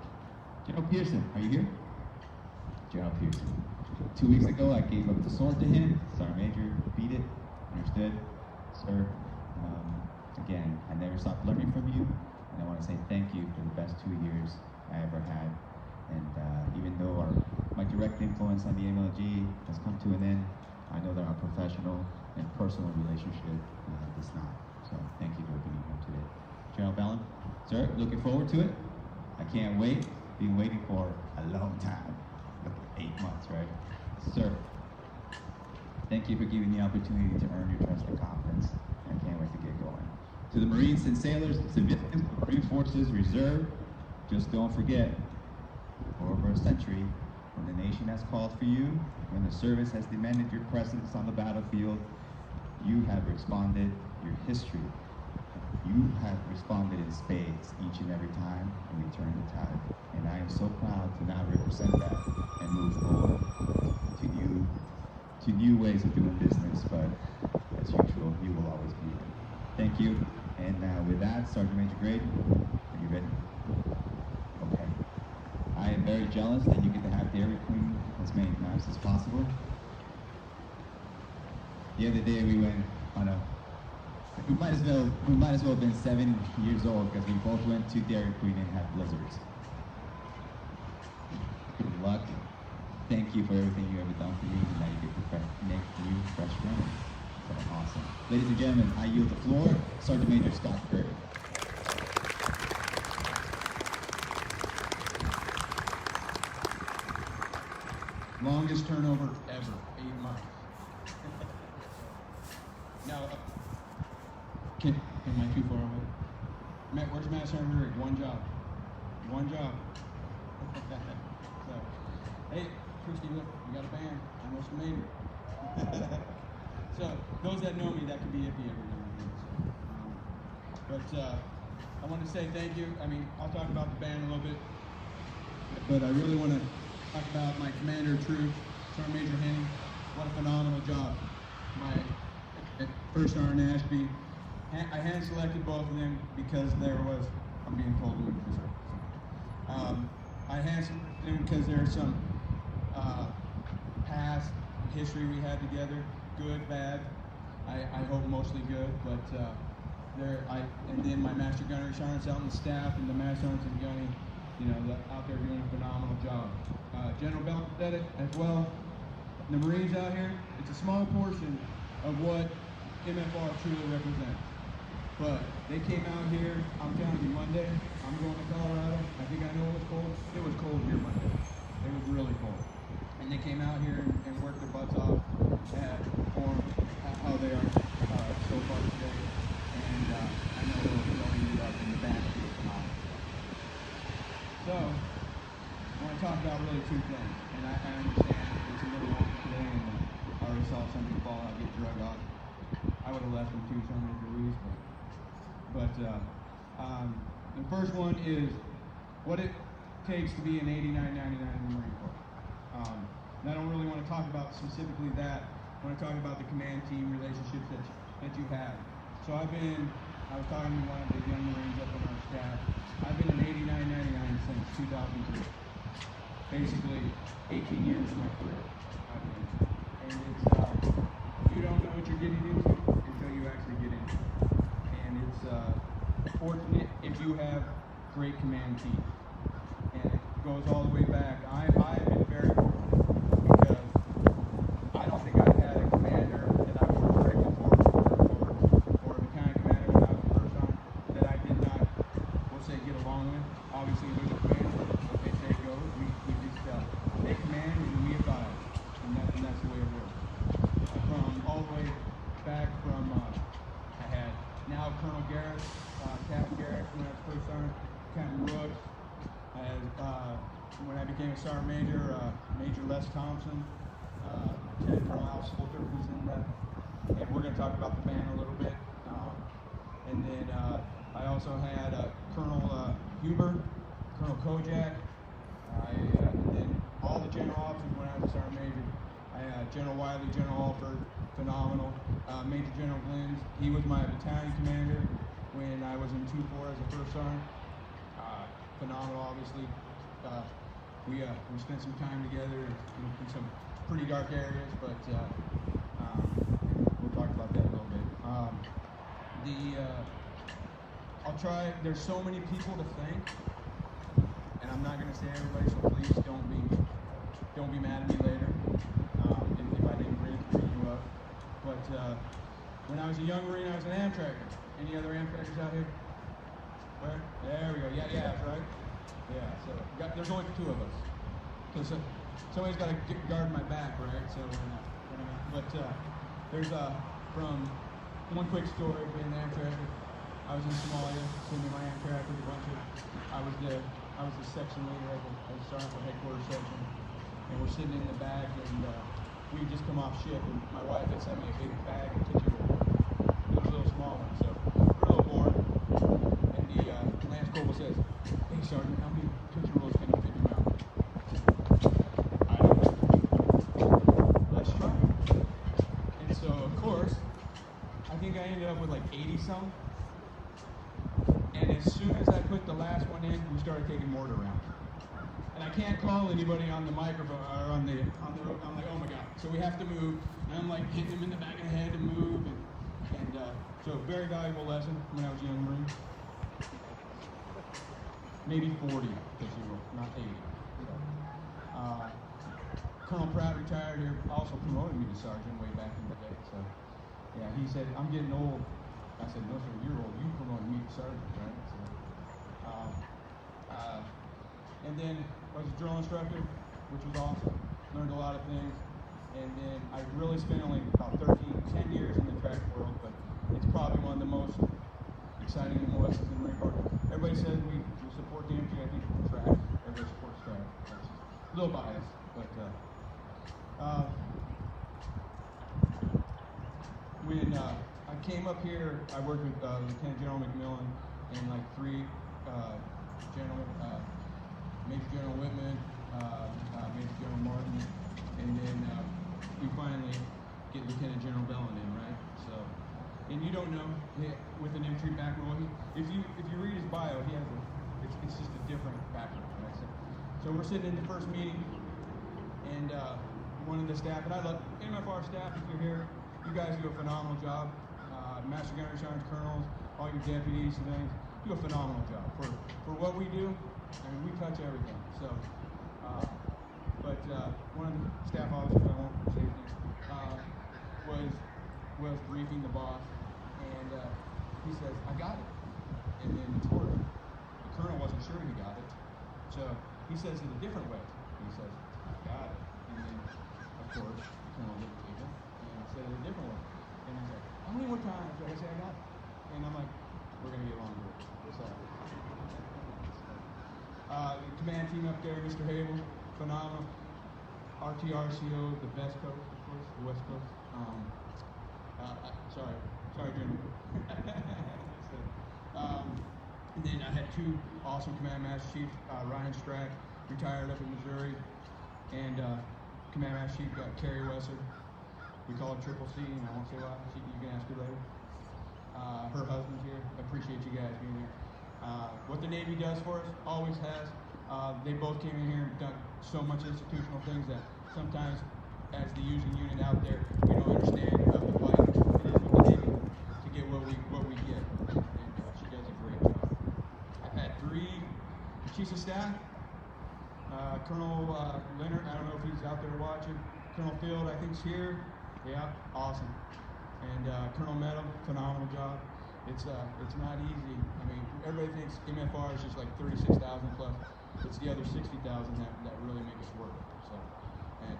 General Pearson, are you here? General Pearson. 2 weeks ago, I gave up the sword to him. Sergeant Major, beat it. Understood? Sir, again, I never stopped learning from you, and I want to say thank you for the best 2 years I ever had. And even though my direct influence on the MLG has come to an end, I know that our professional and personal relationship does not. So thank you for being here today. General Bellin, sir, looking forward to it. I can't wait. Been waiting for a long time. 8 months, right? Sir, thank you for giving me the opportunity to earn your trust and confidence. I can't wait to get going. To the Marines and sailors, civilians, Marine Forces, Reserve, just don't forget, for over a century, when the nation has called for you, when the service has demanded your presence on the battlefield, you have responded. Your history, you have responded in spades each and every time, and we turned the tide. And I am so proud to now represent that and move forward to new ways of doing business, but as usual, you will always be there. Thank you. And with that, Sergeant Major Grade, are you ready? Okay. I am very jealous that you get to have Dairy Queen as many times as possible. The other day we went on a, we might as well have been 7 years old because we both went to Dairy Queen and had blizzards. Good luck. Thank you for everything you ever done for me, and now you get to make new fresh memories. So awesome. Ladies and gentlemen, I yield the floor, Sergeant Major Scott Curry. Longest turnover ever, 8 months. Now, am I too far away? Matt, where's Master Sergeant Rick? One job. One job. So, hey, Christy, look, we got a band. I'm Mr. Major. So, those that know me, that could be iffy every now and then. But I want to say thank you. I mean, I'll talk about the band a little bit, but I really want to talk about my commander of troops, Sergeant Major Henning. What a phenomenal job. My first sergeant Ashby. I hand selected both of them because there was, I'm being told to reserve. I hand selected them because there's some past history we had together, good, bad. I hope mostly good, but and then my master gunnery sergeants out on the staff and the master sergeants and gunny, you know, out there doing a phenomenal job. General Belvedere as well. The Marines out here, it's a small portion of what MFR truly represents. But they came out here, I'm telling you, Monday, I'm going to Colorado. I think I know it was cold. It was cold here Monday. It was really cold. And they came out here and worked their butts off and performed how they are so far today. And I know they'll end it up in the back. So, I want to talk about really two things. And I understand it's a little wonky today, and I already saw somebody fall out, get drug off. I would have left them too, so many Ruiz, but the first one is what it takes to be an 89-99 in the Marine Corps. And I don't really want to talk about specifically that. I want to talk about the command team relationships that you have. So I was talking to one of the young Marines up on our staff. I've been an 89-99 since 2003. Basically, 18 years of my career. And it's, you don't know what you're getting into until you actually get into it. And it's fortunate if you have great command teams. And it goes all the way back. I've been very fortunate because I don't think I've had a commander that I was grateful for, or the kind of commander that I was first on, that I did not, we'll say, get along with. Obviously, there's a command, what they say goes. We just they command and we abide. And that's the way it works. From all the way back from, I had now Colonel Garrett, Captain Garrett when I was first sergeant, Captain Brooks. I had, when I became a sergeant major, Major Les Thompson, Lieutenant Colonel Al Slaughter, who's in that. And we're going to talk about the band a little bit. And then I also had Colonel Huber, Colonel Kojak, and then all the general officers when I was a sergeant major. I had General Wiley, General Alford, phenomenal. Major General Glynn, he was my battalion commander when I was in 2-4 as a first sergeant. Phenomenal, obviously. We spent some time together in some pretty dark areas, but we'll talk about that a little bit. I'll try. There's so many people to thank, and I'm not going to say everybody, so please don't be mad at me later if I didn't bring you up. But when I was a young Marine, I was an Amtracker. Any other Amtrackers out here? Where? There we go. Yeah, that's right. Yeah, so there's only 2 of us. So somebody's got to guard my back, right? So, but there's from one quick story being an Amtracker. I was in Somalia, sitting in my Amtracker with a bunch of, I was the section leader as a sergeant for headquarters section, and we're sitting in the back, and we just come off ship, and my wife had sent me a big bag of Tootsie Rolls. It was a little small one, so we're a little bored. And the Lance Corporal says, "Hey Sergeant, how many Tootsie Rolls can you fit in your mouth?" I don't know. Let's try. And so, of course, I think I ended up with like 80-some. And as soon as I put the last one in, we started taking mortar rounds. and I can't call anybody on the microphone or on the road. I'm like, oh my God. So we have to move, and I'm like hitting them in the back of the head to move, and so very valuable lesson when I was a young Marine. Maybe 40, because you were not 80. So, Colonel Pratt retired here, also promoted me to sergeant way back in the day. So, yeah, he said, I'm getting old. I said, no, sir, you're old. You promoted me to sergeant, right? So, and then I was a drill instructor, which was awesome. Learned a lot of things. And then I really spent only about 10 years in the track world, but it's probably one of the most exciting and lessons in the Marine Corps. Everybody says we support the MG. I think track. Everybody supports track. That's just a little biased, but when I came up here, I worked with Lieutenant General McMillan and like 3 Major General Whitman, Major General Martin, and then we finally get Lieutenant General Bellin in, right? So, and you don't know, with an infantry background, if you read his bio, he has it's just a different background, right? So we're sitting in the first meeting, and one of the staff, and I love MFR staff. If you're here, you guys do a phenomenal job. Master Gunnery Sergeant Colonels, all your deputies, civilians, do a phenomenal job for what we do. I mean, we touch everything. So, but one of the staff officers, I won't say his name, was briefing the boss, and he says, "I got it," and then the colonel wasn't sure he got it, so he says it a different way. He says, "I got it," and then of course the colonel looked at him and said it a different way, and he's like, "How many more times did I say I got it?" And I'm like, "We're gonna get along with it." So. The command team up there, Mr. Hable, phenomenal. RTRCO, the best coach, of course, the West Coast. Sorry, General. And then I had 2 awesome command master chiefs. Ryan Strack, retired up in Missouri, and command master chief Carrie Wesser. We call her Triple C, and I won't say why. You can ask her later. Her husband's here. I appreciate you guys being here. What the Navy does for us, always has. They both came in here and done so much institutional things that sometimes, as the using unit out there, we don't understand the fight it is with the Navy to get what we get. And she does a great job. I've had 3 chiefs of staff. Colonel Leonard, I don't know if he's out there watching. Colonel Field, I think, is here. Yeah, awesome. And Colonel Meadow, phenomenal job. It's not easy. I mean, everybody thinks MFR is just like 36,000 plus. It's the other 60,000 that really make us work. So, and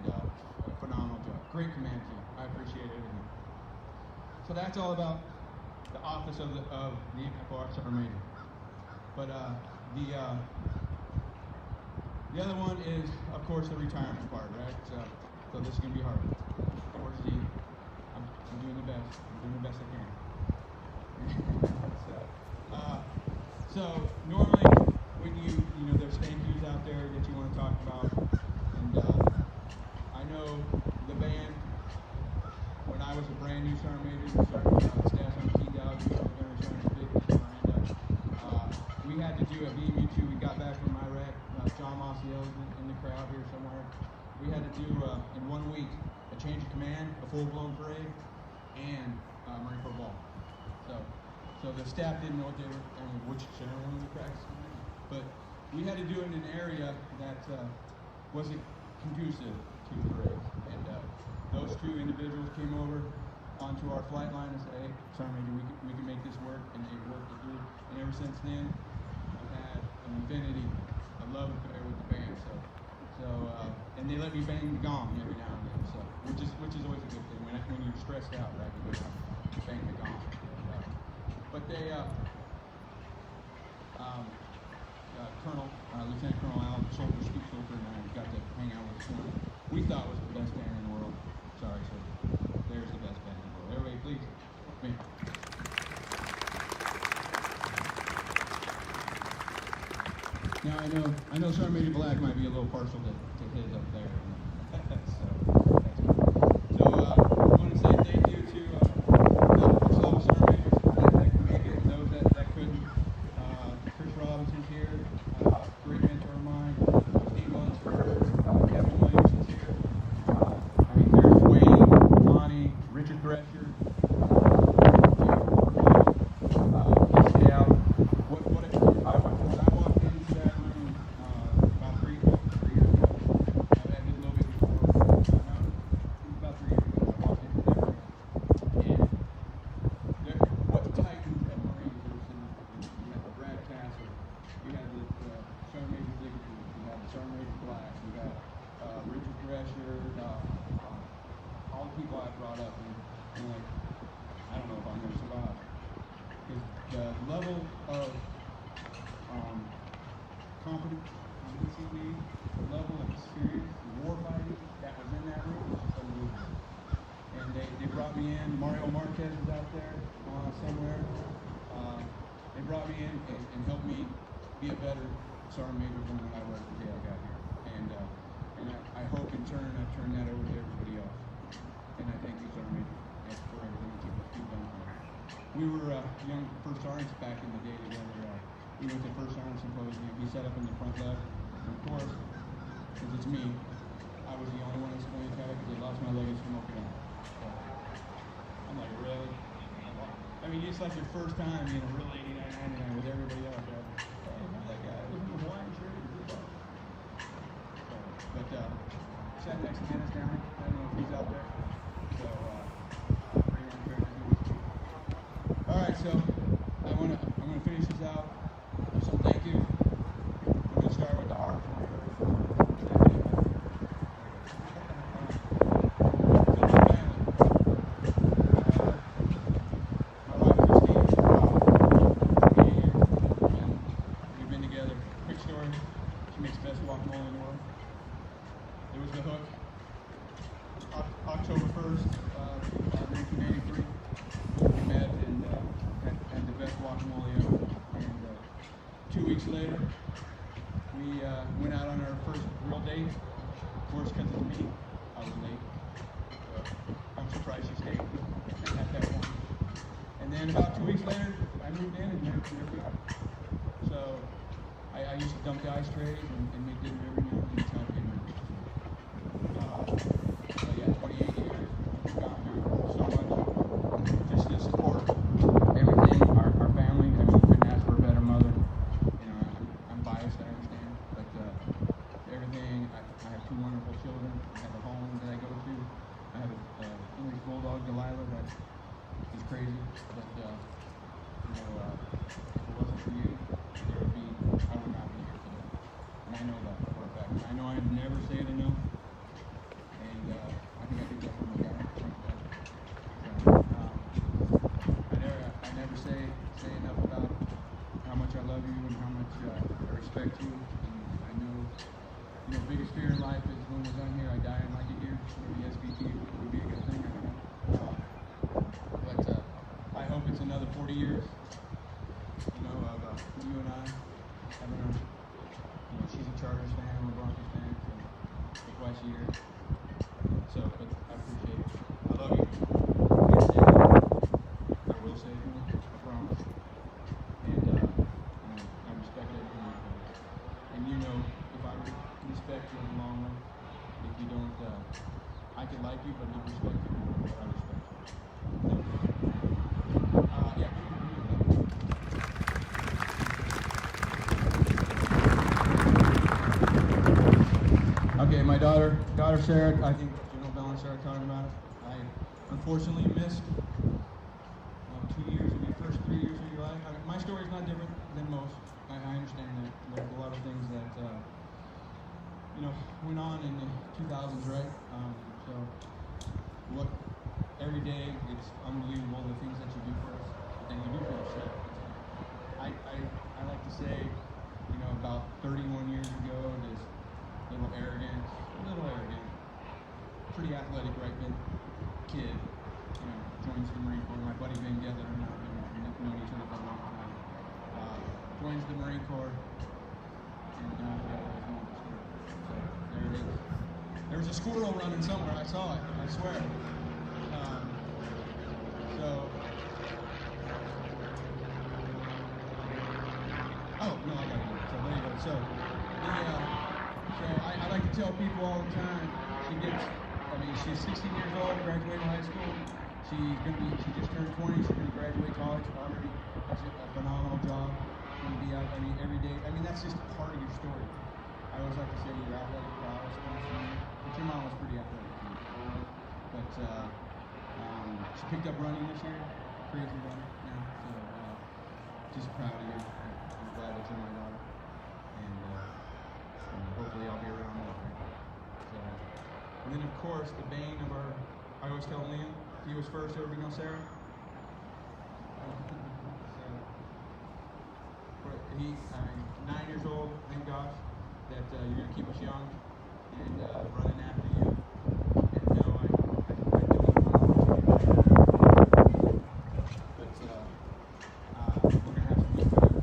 phenomenal job. Great command team. I appreciate everything. So that's all about the office of the MFR Sergeant Major. But the other one is, of course, the retirement part, right? So this is gonna be hard. Where's the? I'm doing the best. I'm doing the best I can. So normally when you know there's thank yous out there that you want to talk about, and I know the band when I was a brand new sergeant major, staff sergeant T. Dowd, gunnery sergeant Miranda, we had to do a BMU2. We got back from Iraq. John Mossiel in the crowd here somewhere. We had to do in 1 week a change of command, a full-blown parade, and Marine Corps ball. So the staff didn't know what they were, which ceremony we practiced, but we had to do it in an area that wasn't conducive to the parade. And those 2 individuals came over onto our flight line and said, "Hey, Sergeant Major, we can make this work," and they worked it through. And ever since then, I've had an infinity, a love affair with the band. And they let me bang the gong every now and then, so which is always a good thing when you're stressed out, right? You go down, bang the gong. But they, Lieutenant Colonel Al Soldier, Scoop Soldier, and I got to hang out with one we thought was the best band in the world. Sorry, so there's the best band in the world. Everybody, please, me. Now I know Sergeant Major Black might be a little partial to his up there. So I want to say thank you to some Sergeant Majors that can make it, and those that couldn't. Chris Robinson's here, great mentor of mine. Steve We had the Sergeant Major Diggity, we had the Sergeant Major Black, we got Richard Drescher, all the people I brought up, and like, I don't know if I'm going to survive. Because the level of competency need, the level of experience, the war fighting that was in that room was just unbelievable. And they brought me in. Mario Marquez was out there somewhere. They brought me in and helped me be a better sergeant major than when I was the day I got here. And I hope in turn I turn that over to everybody else. And I thank you, Sergeant Major, for everything you've done for me. We were young first sergeants back in the day together. We went to the First Sergeant Symposium. He sat up in the front left. And of course, because it's me, I was the only one that's going to attack because they lost my luggage from Okinawa. So, I'm like, really? I mean, it's like your first time being a real 89-99 with everybody else. Right? Hey, remember that guy was in the Hawaiian shirt? But sat next to Dennis down. I don't know if he's out there. So, all right, so I'm gonna finish this out. So thank you. I'm gonna start with the R. We've been together. Quick story. She makes the best guacamole in the world. There was the hook. October 1st, 1983. We met and had the best guacamole ever. And 2 weeks later, we went out on our first real date. Of course, because it's me, I was late. So I'm surprised she stayed at that point. And then about 2 weeks later, I moved in and here we are. So I used to dump the ice trays and make dinner every now and then. That's how I paid my bills. But yeah, 28 years, we've gone through so much. Just to support everything, our family. I mean, couldn't ask for a better mother. You know, I'm biased, I understand. But everything, I have two wonderful children. I have a home that I go to. I have an English Bulldog, Delilah, that is crazy. But, you know, if it wasn't for you, I would not be here today. And I know that for a fact. And I know I never say it enough. And I think I did that for my dad. I never say enough about how much I love you and how much I respect you. And I know, you know, biggest fear in life is when we're done here, I die and like it here. Maybe SBT would be a good thing. I don't know. But I hope it's another 40 years. You know, of you and I having our, you know, she's a Chargers fan, I'm a Broncos fan, so twice a year. So, but I appreciate it. I love you. I can't say it. I will say it, I promise. And, you know, I respect everything you do. And you know, if I respect you in the long run, if you don't, I can like you, but not respect you, but I respect you. Thank you. Yeah. Okay, my daughter Sarah, I think General Bell and Sarah talking about it. I unfortunately missed 2 years of your first 3 years of your life. I mean, my story is not different than most. I understand that. There's a lot of things that, you know, went on in the 2000s, right? So, what, every day, it's unbelievable the things that you do for us, the things you do for yourself. I like to say, you know, about 31 years ago, this little arrogant, pretty athletic, right, kid, you know, joins the Marine Corps. My buddy Ben Getler and I have known each other for a long time. Joins the Marine Corps, and we got a story. So there it is. There was a squirrel running somewhere. I saw it. I swear. Oh no, I got it. So there you go. So I like to tell people all the time. She's 16 years old, graduated high school. She just turned 20. She's going to graduate college already. That's a phenomenal job. Going to be out. I mean, every day. I mean, that's just part of your story. I always like to say your athletic prowess comes from you. But your mom was pretty athletic too. But she picked up running this year. Crazy running. Yeah. So just proud of you. I'm glad that you're my daughter. And then, of course, the bane of our, I always tell Liam, if he was first, there would be no Sarah. I'm 9 years old, thank gosh, that you're going to keep us young and running after you. And no, I don't want to get but we're going to have some good times.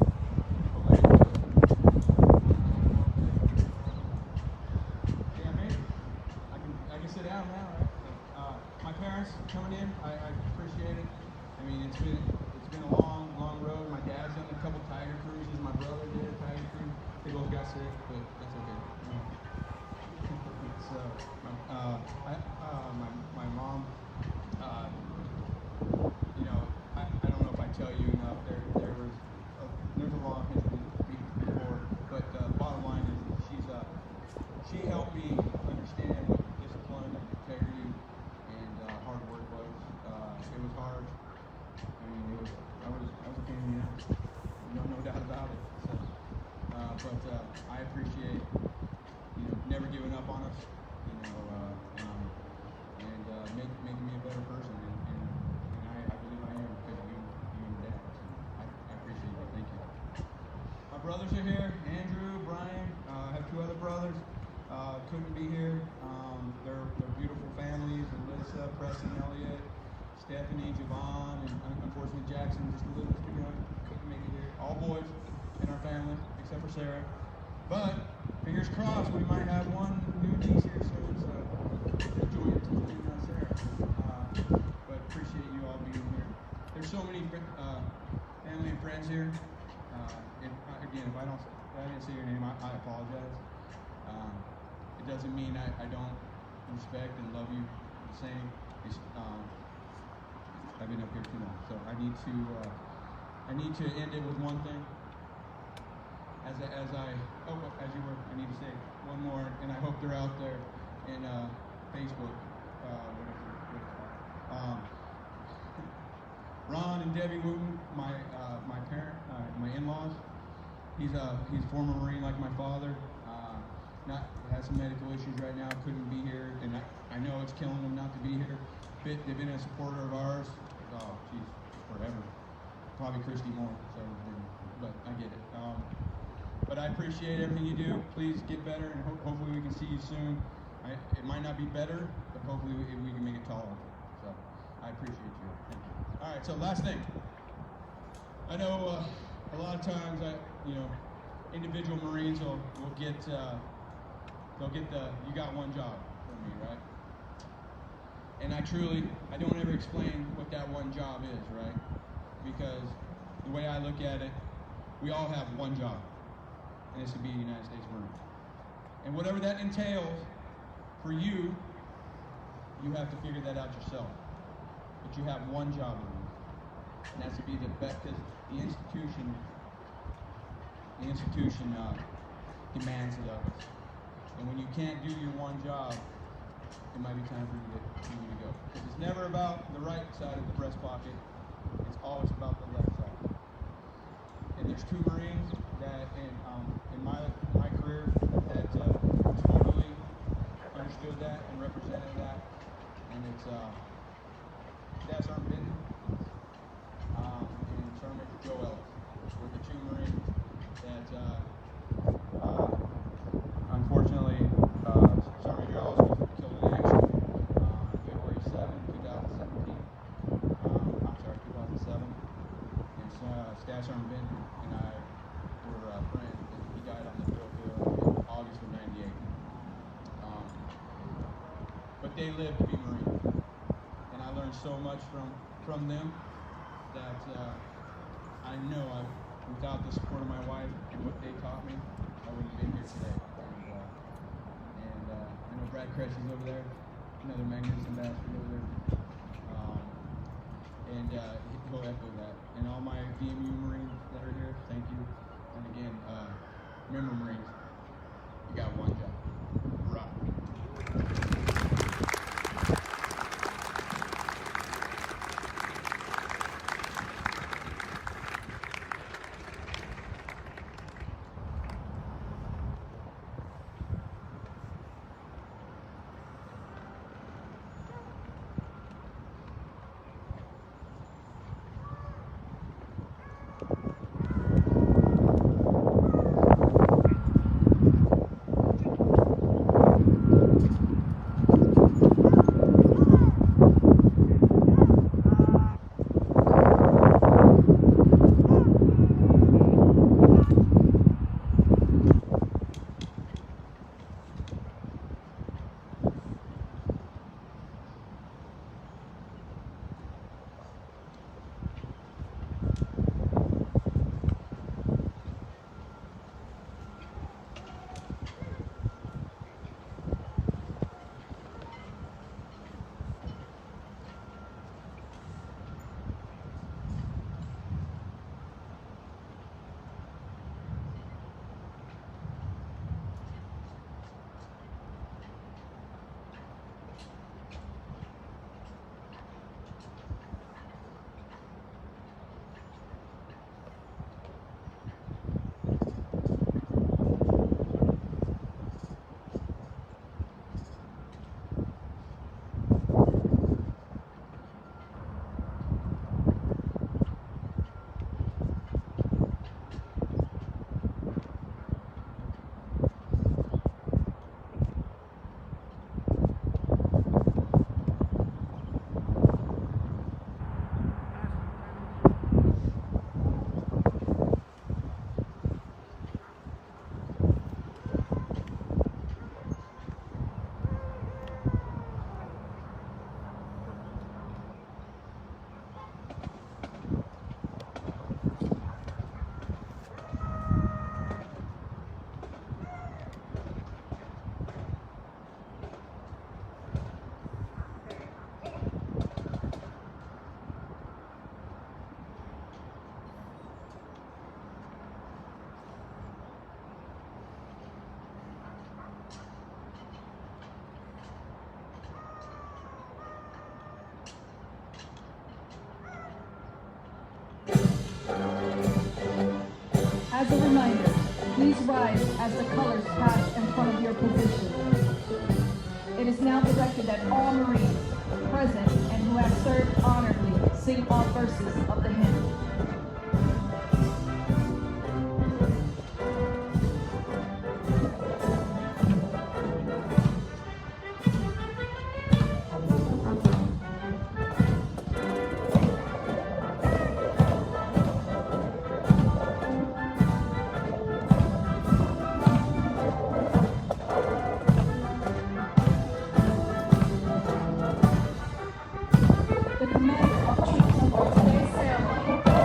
Yeah, maybe. I can sit down now, right? My parents coming in, I appreciate it. I mean, it's been a long road. My dad's done a couple Tiger cruises. My brother did a Tiger cruise. They both got sick, but that's okay. So, my mom, you know, I don't know if I tell you enough. There's a long history before, but bottom line is she helped me understand what discipline and integrity and hard work was. It was hard. I mean, I was a pain in the ass. No doubt about it. So, but I appreciate, you know, never giving up on us, you know, and making me a better person. And I believe I am because of you and Dad. So I appreciate it. Thank you. My brothers are here. Andrew, Brian. I have two other brothers. Couldn't be here. They're beautiful families. Alyssa, Preston, Elliott, Stephanie, Javon, and unfortunately Jackson, just a little too young, couldn't make it here. All boys in our family, except for Sarah. But fingers crossed, we might have one new niece here soon, so join Sarah. But appreciate you all being here. There's so many family and friends here. Again, if I didn't say your name, I apologize. It doesn't mean I don't respect and love you the same. I've been up here too long, so I need to end it with one thing. I need to say one more, and I hope they're out there in Facebook. Ron and Debbie Wooten, my in-laws. He's a former Marine like my father. Has some medical issues right now. Couldn't be here, and I know it's killing him not to be here. They've been a supporter of ours. Oh, geez, forever. Probably Christy more. So, but I get it. But I appreciate everything you do. Please get better, and hopefully we can see you soon. It might not be better, but hopefully we can make it tolerable. So I appreciate you. Thank you. All right. So last thing. I know a lot of times individual Marines will get they'll get the "you got one job" from me, right? And I don't ever explain what that one job is, right? Because the way I look at it, we all have one job, and it's to be a United States Marine. And whatever that entails for you, you have to figure that out yourself. But you have one job, and that's to be the best, because the institution demands it of us. And when you can't do your one job, it might be time for you to go. Because it's never about the right side of the breast pocket. It's always about the left side. And there's two Marines that in my career that totally understood that and represented that. And it's Staff Sergeant Benton and Sergeant Major Joe Ellis. We're the two Marines that unfortunately Sergeant Major Ellis was killed in action February 7, 2017. 2007. And Staff Sergeant Benton and I were friends, and he died on the drill field in August of '98. But they lived to be Marines, and I learned so much from them that I know without the support of my wife and what they taught me, I wouldn't have been here today. And I know Brad Kresh is over there, another magnificent bastard over there. And he'll echo that. And all my DMU Marines that are here, thank you. And again, remember Marines, you got one job. Rock. As a reminder, please rise as the colors pass in front of your position. It is now directed that all Marines present and who have served honorably sing all verses of the hymn. The commander of troops for today's ceremony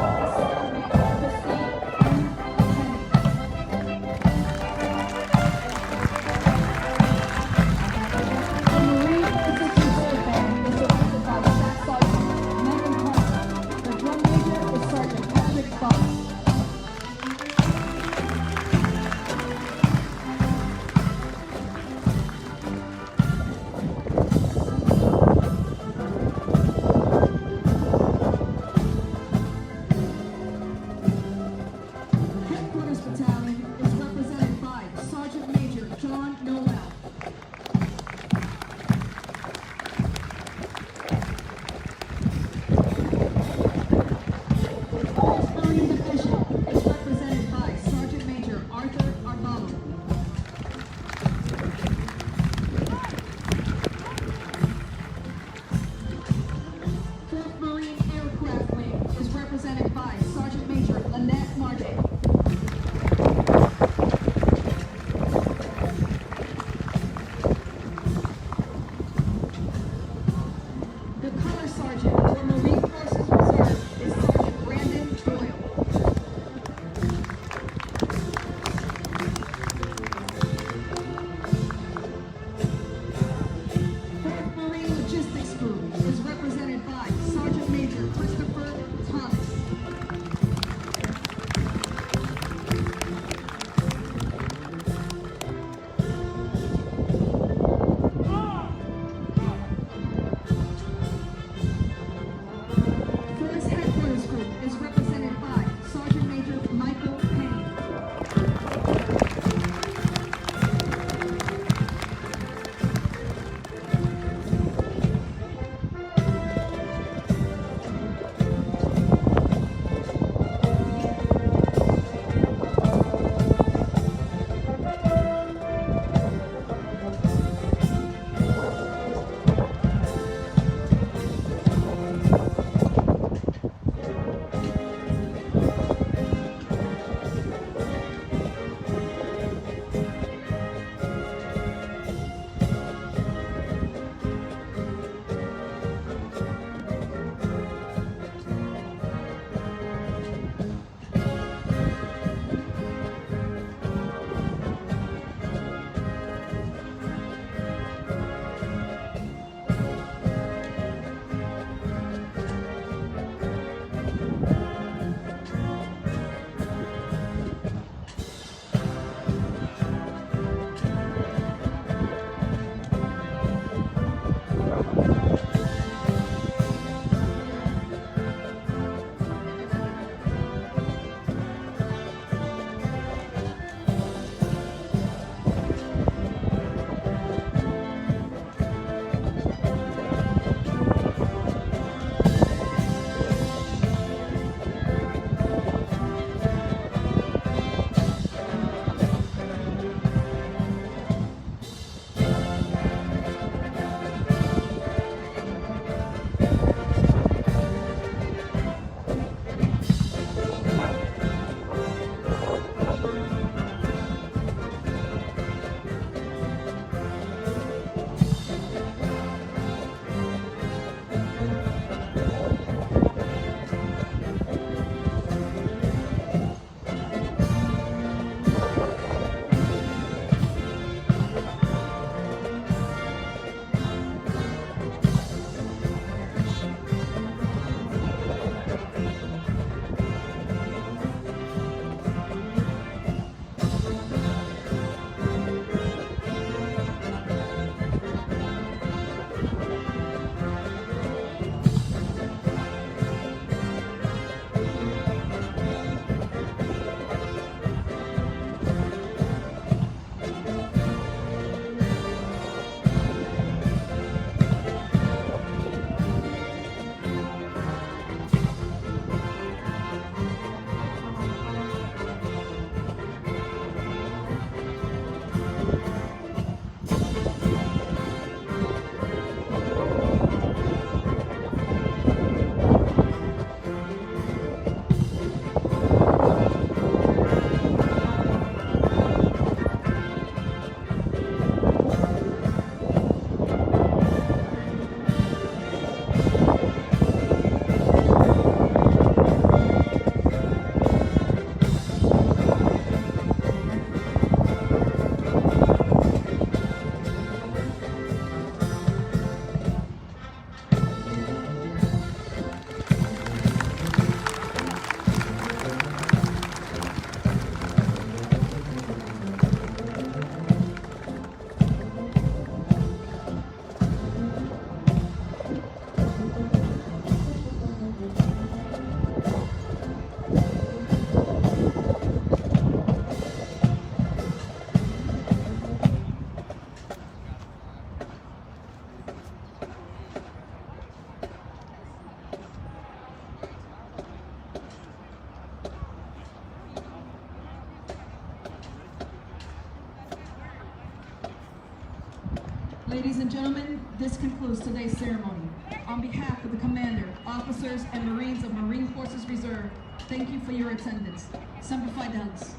Ladies and gentlemen, this concludes today's ceremony. On behalf of the Commander, officers, and Marines of Marine Forces Reserve, thank you for your attendance. Semper Fidelis.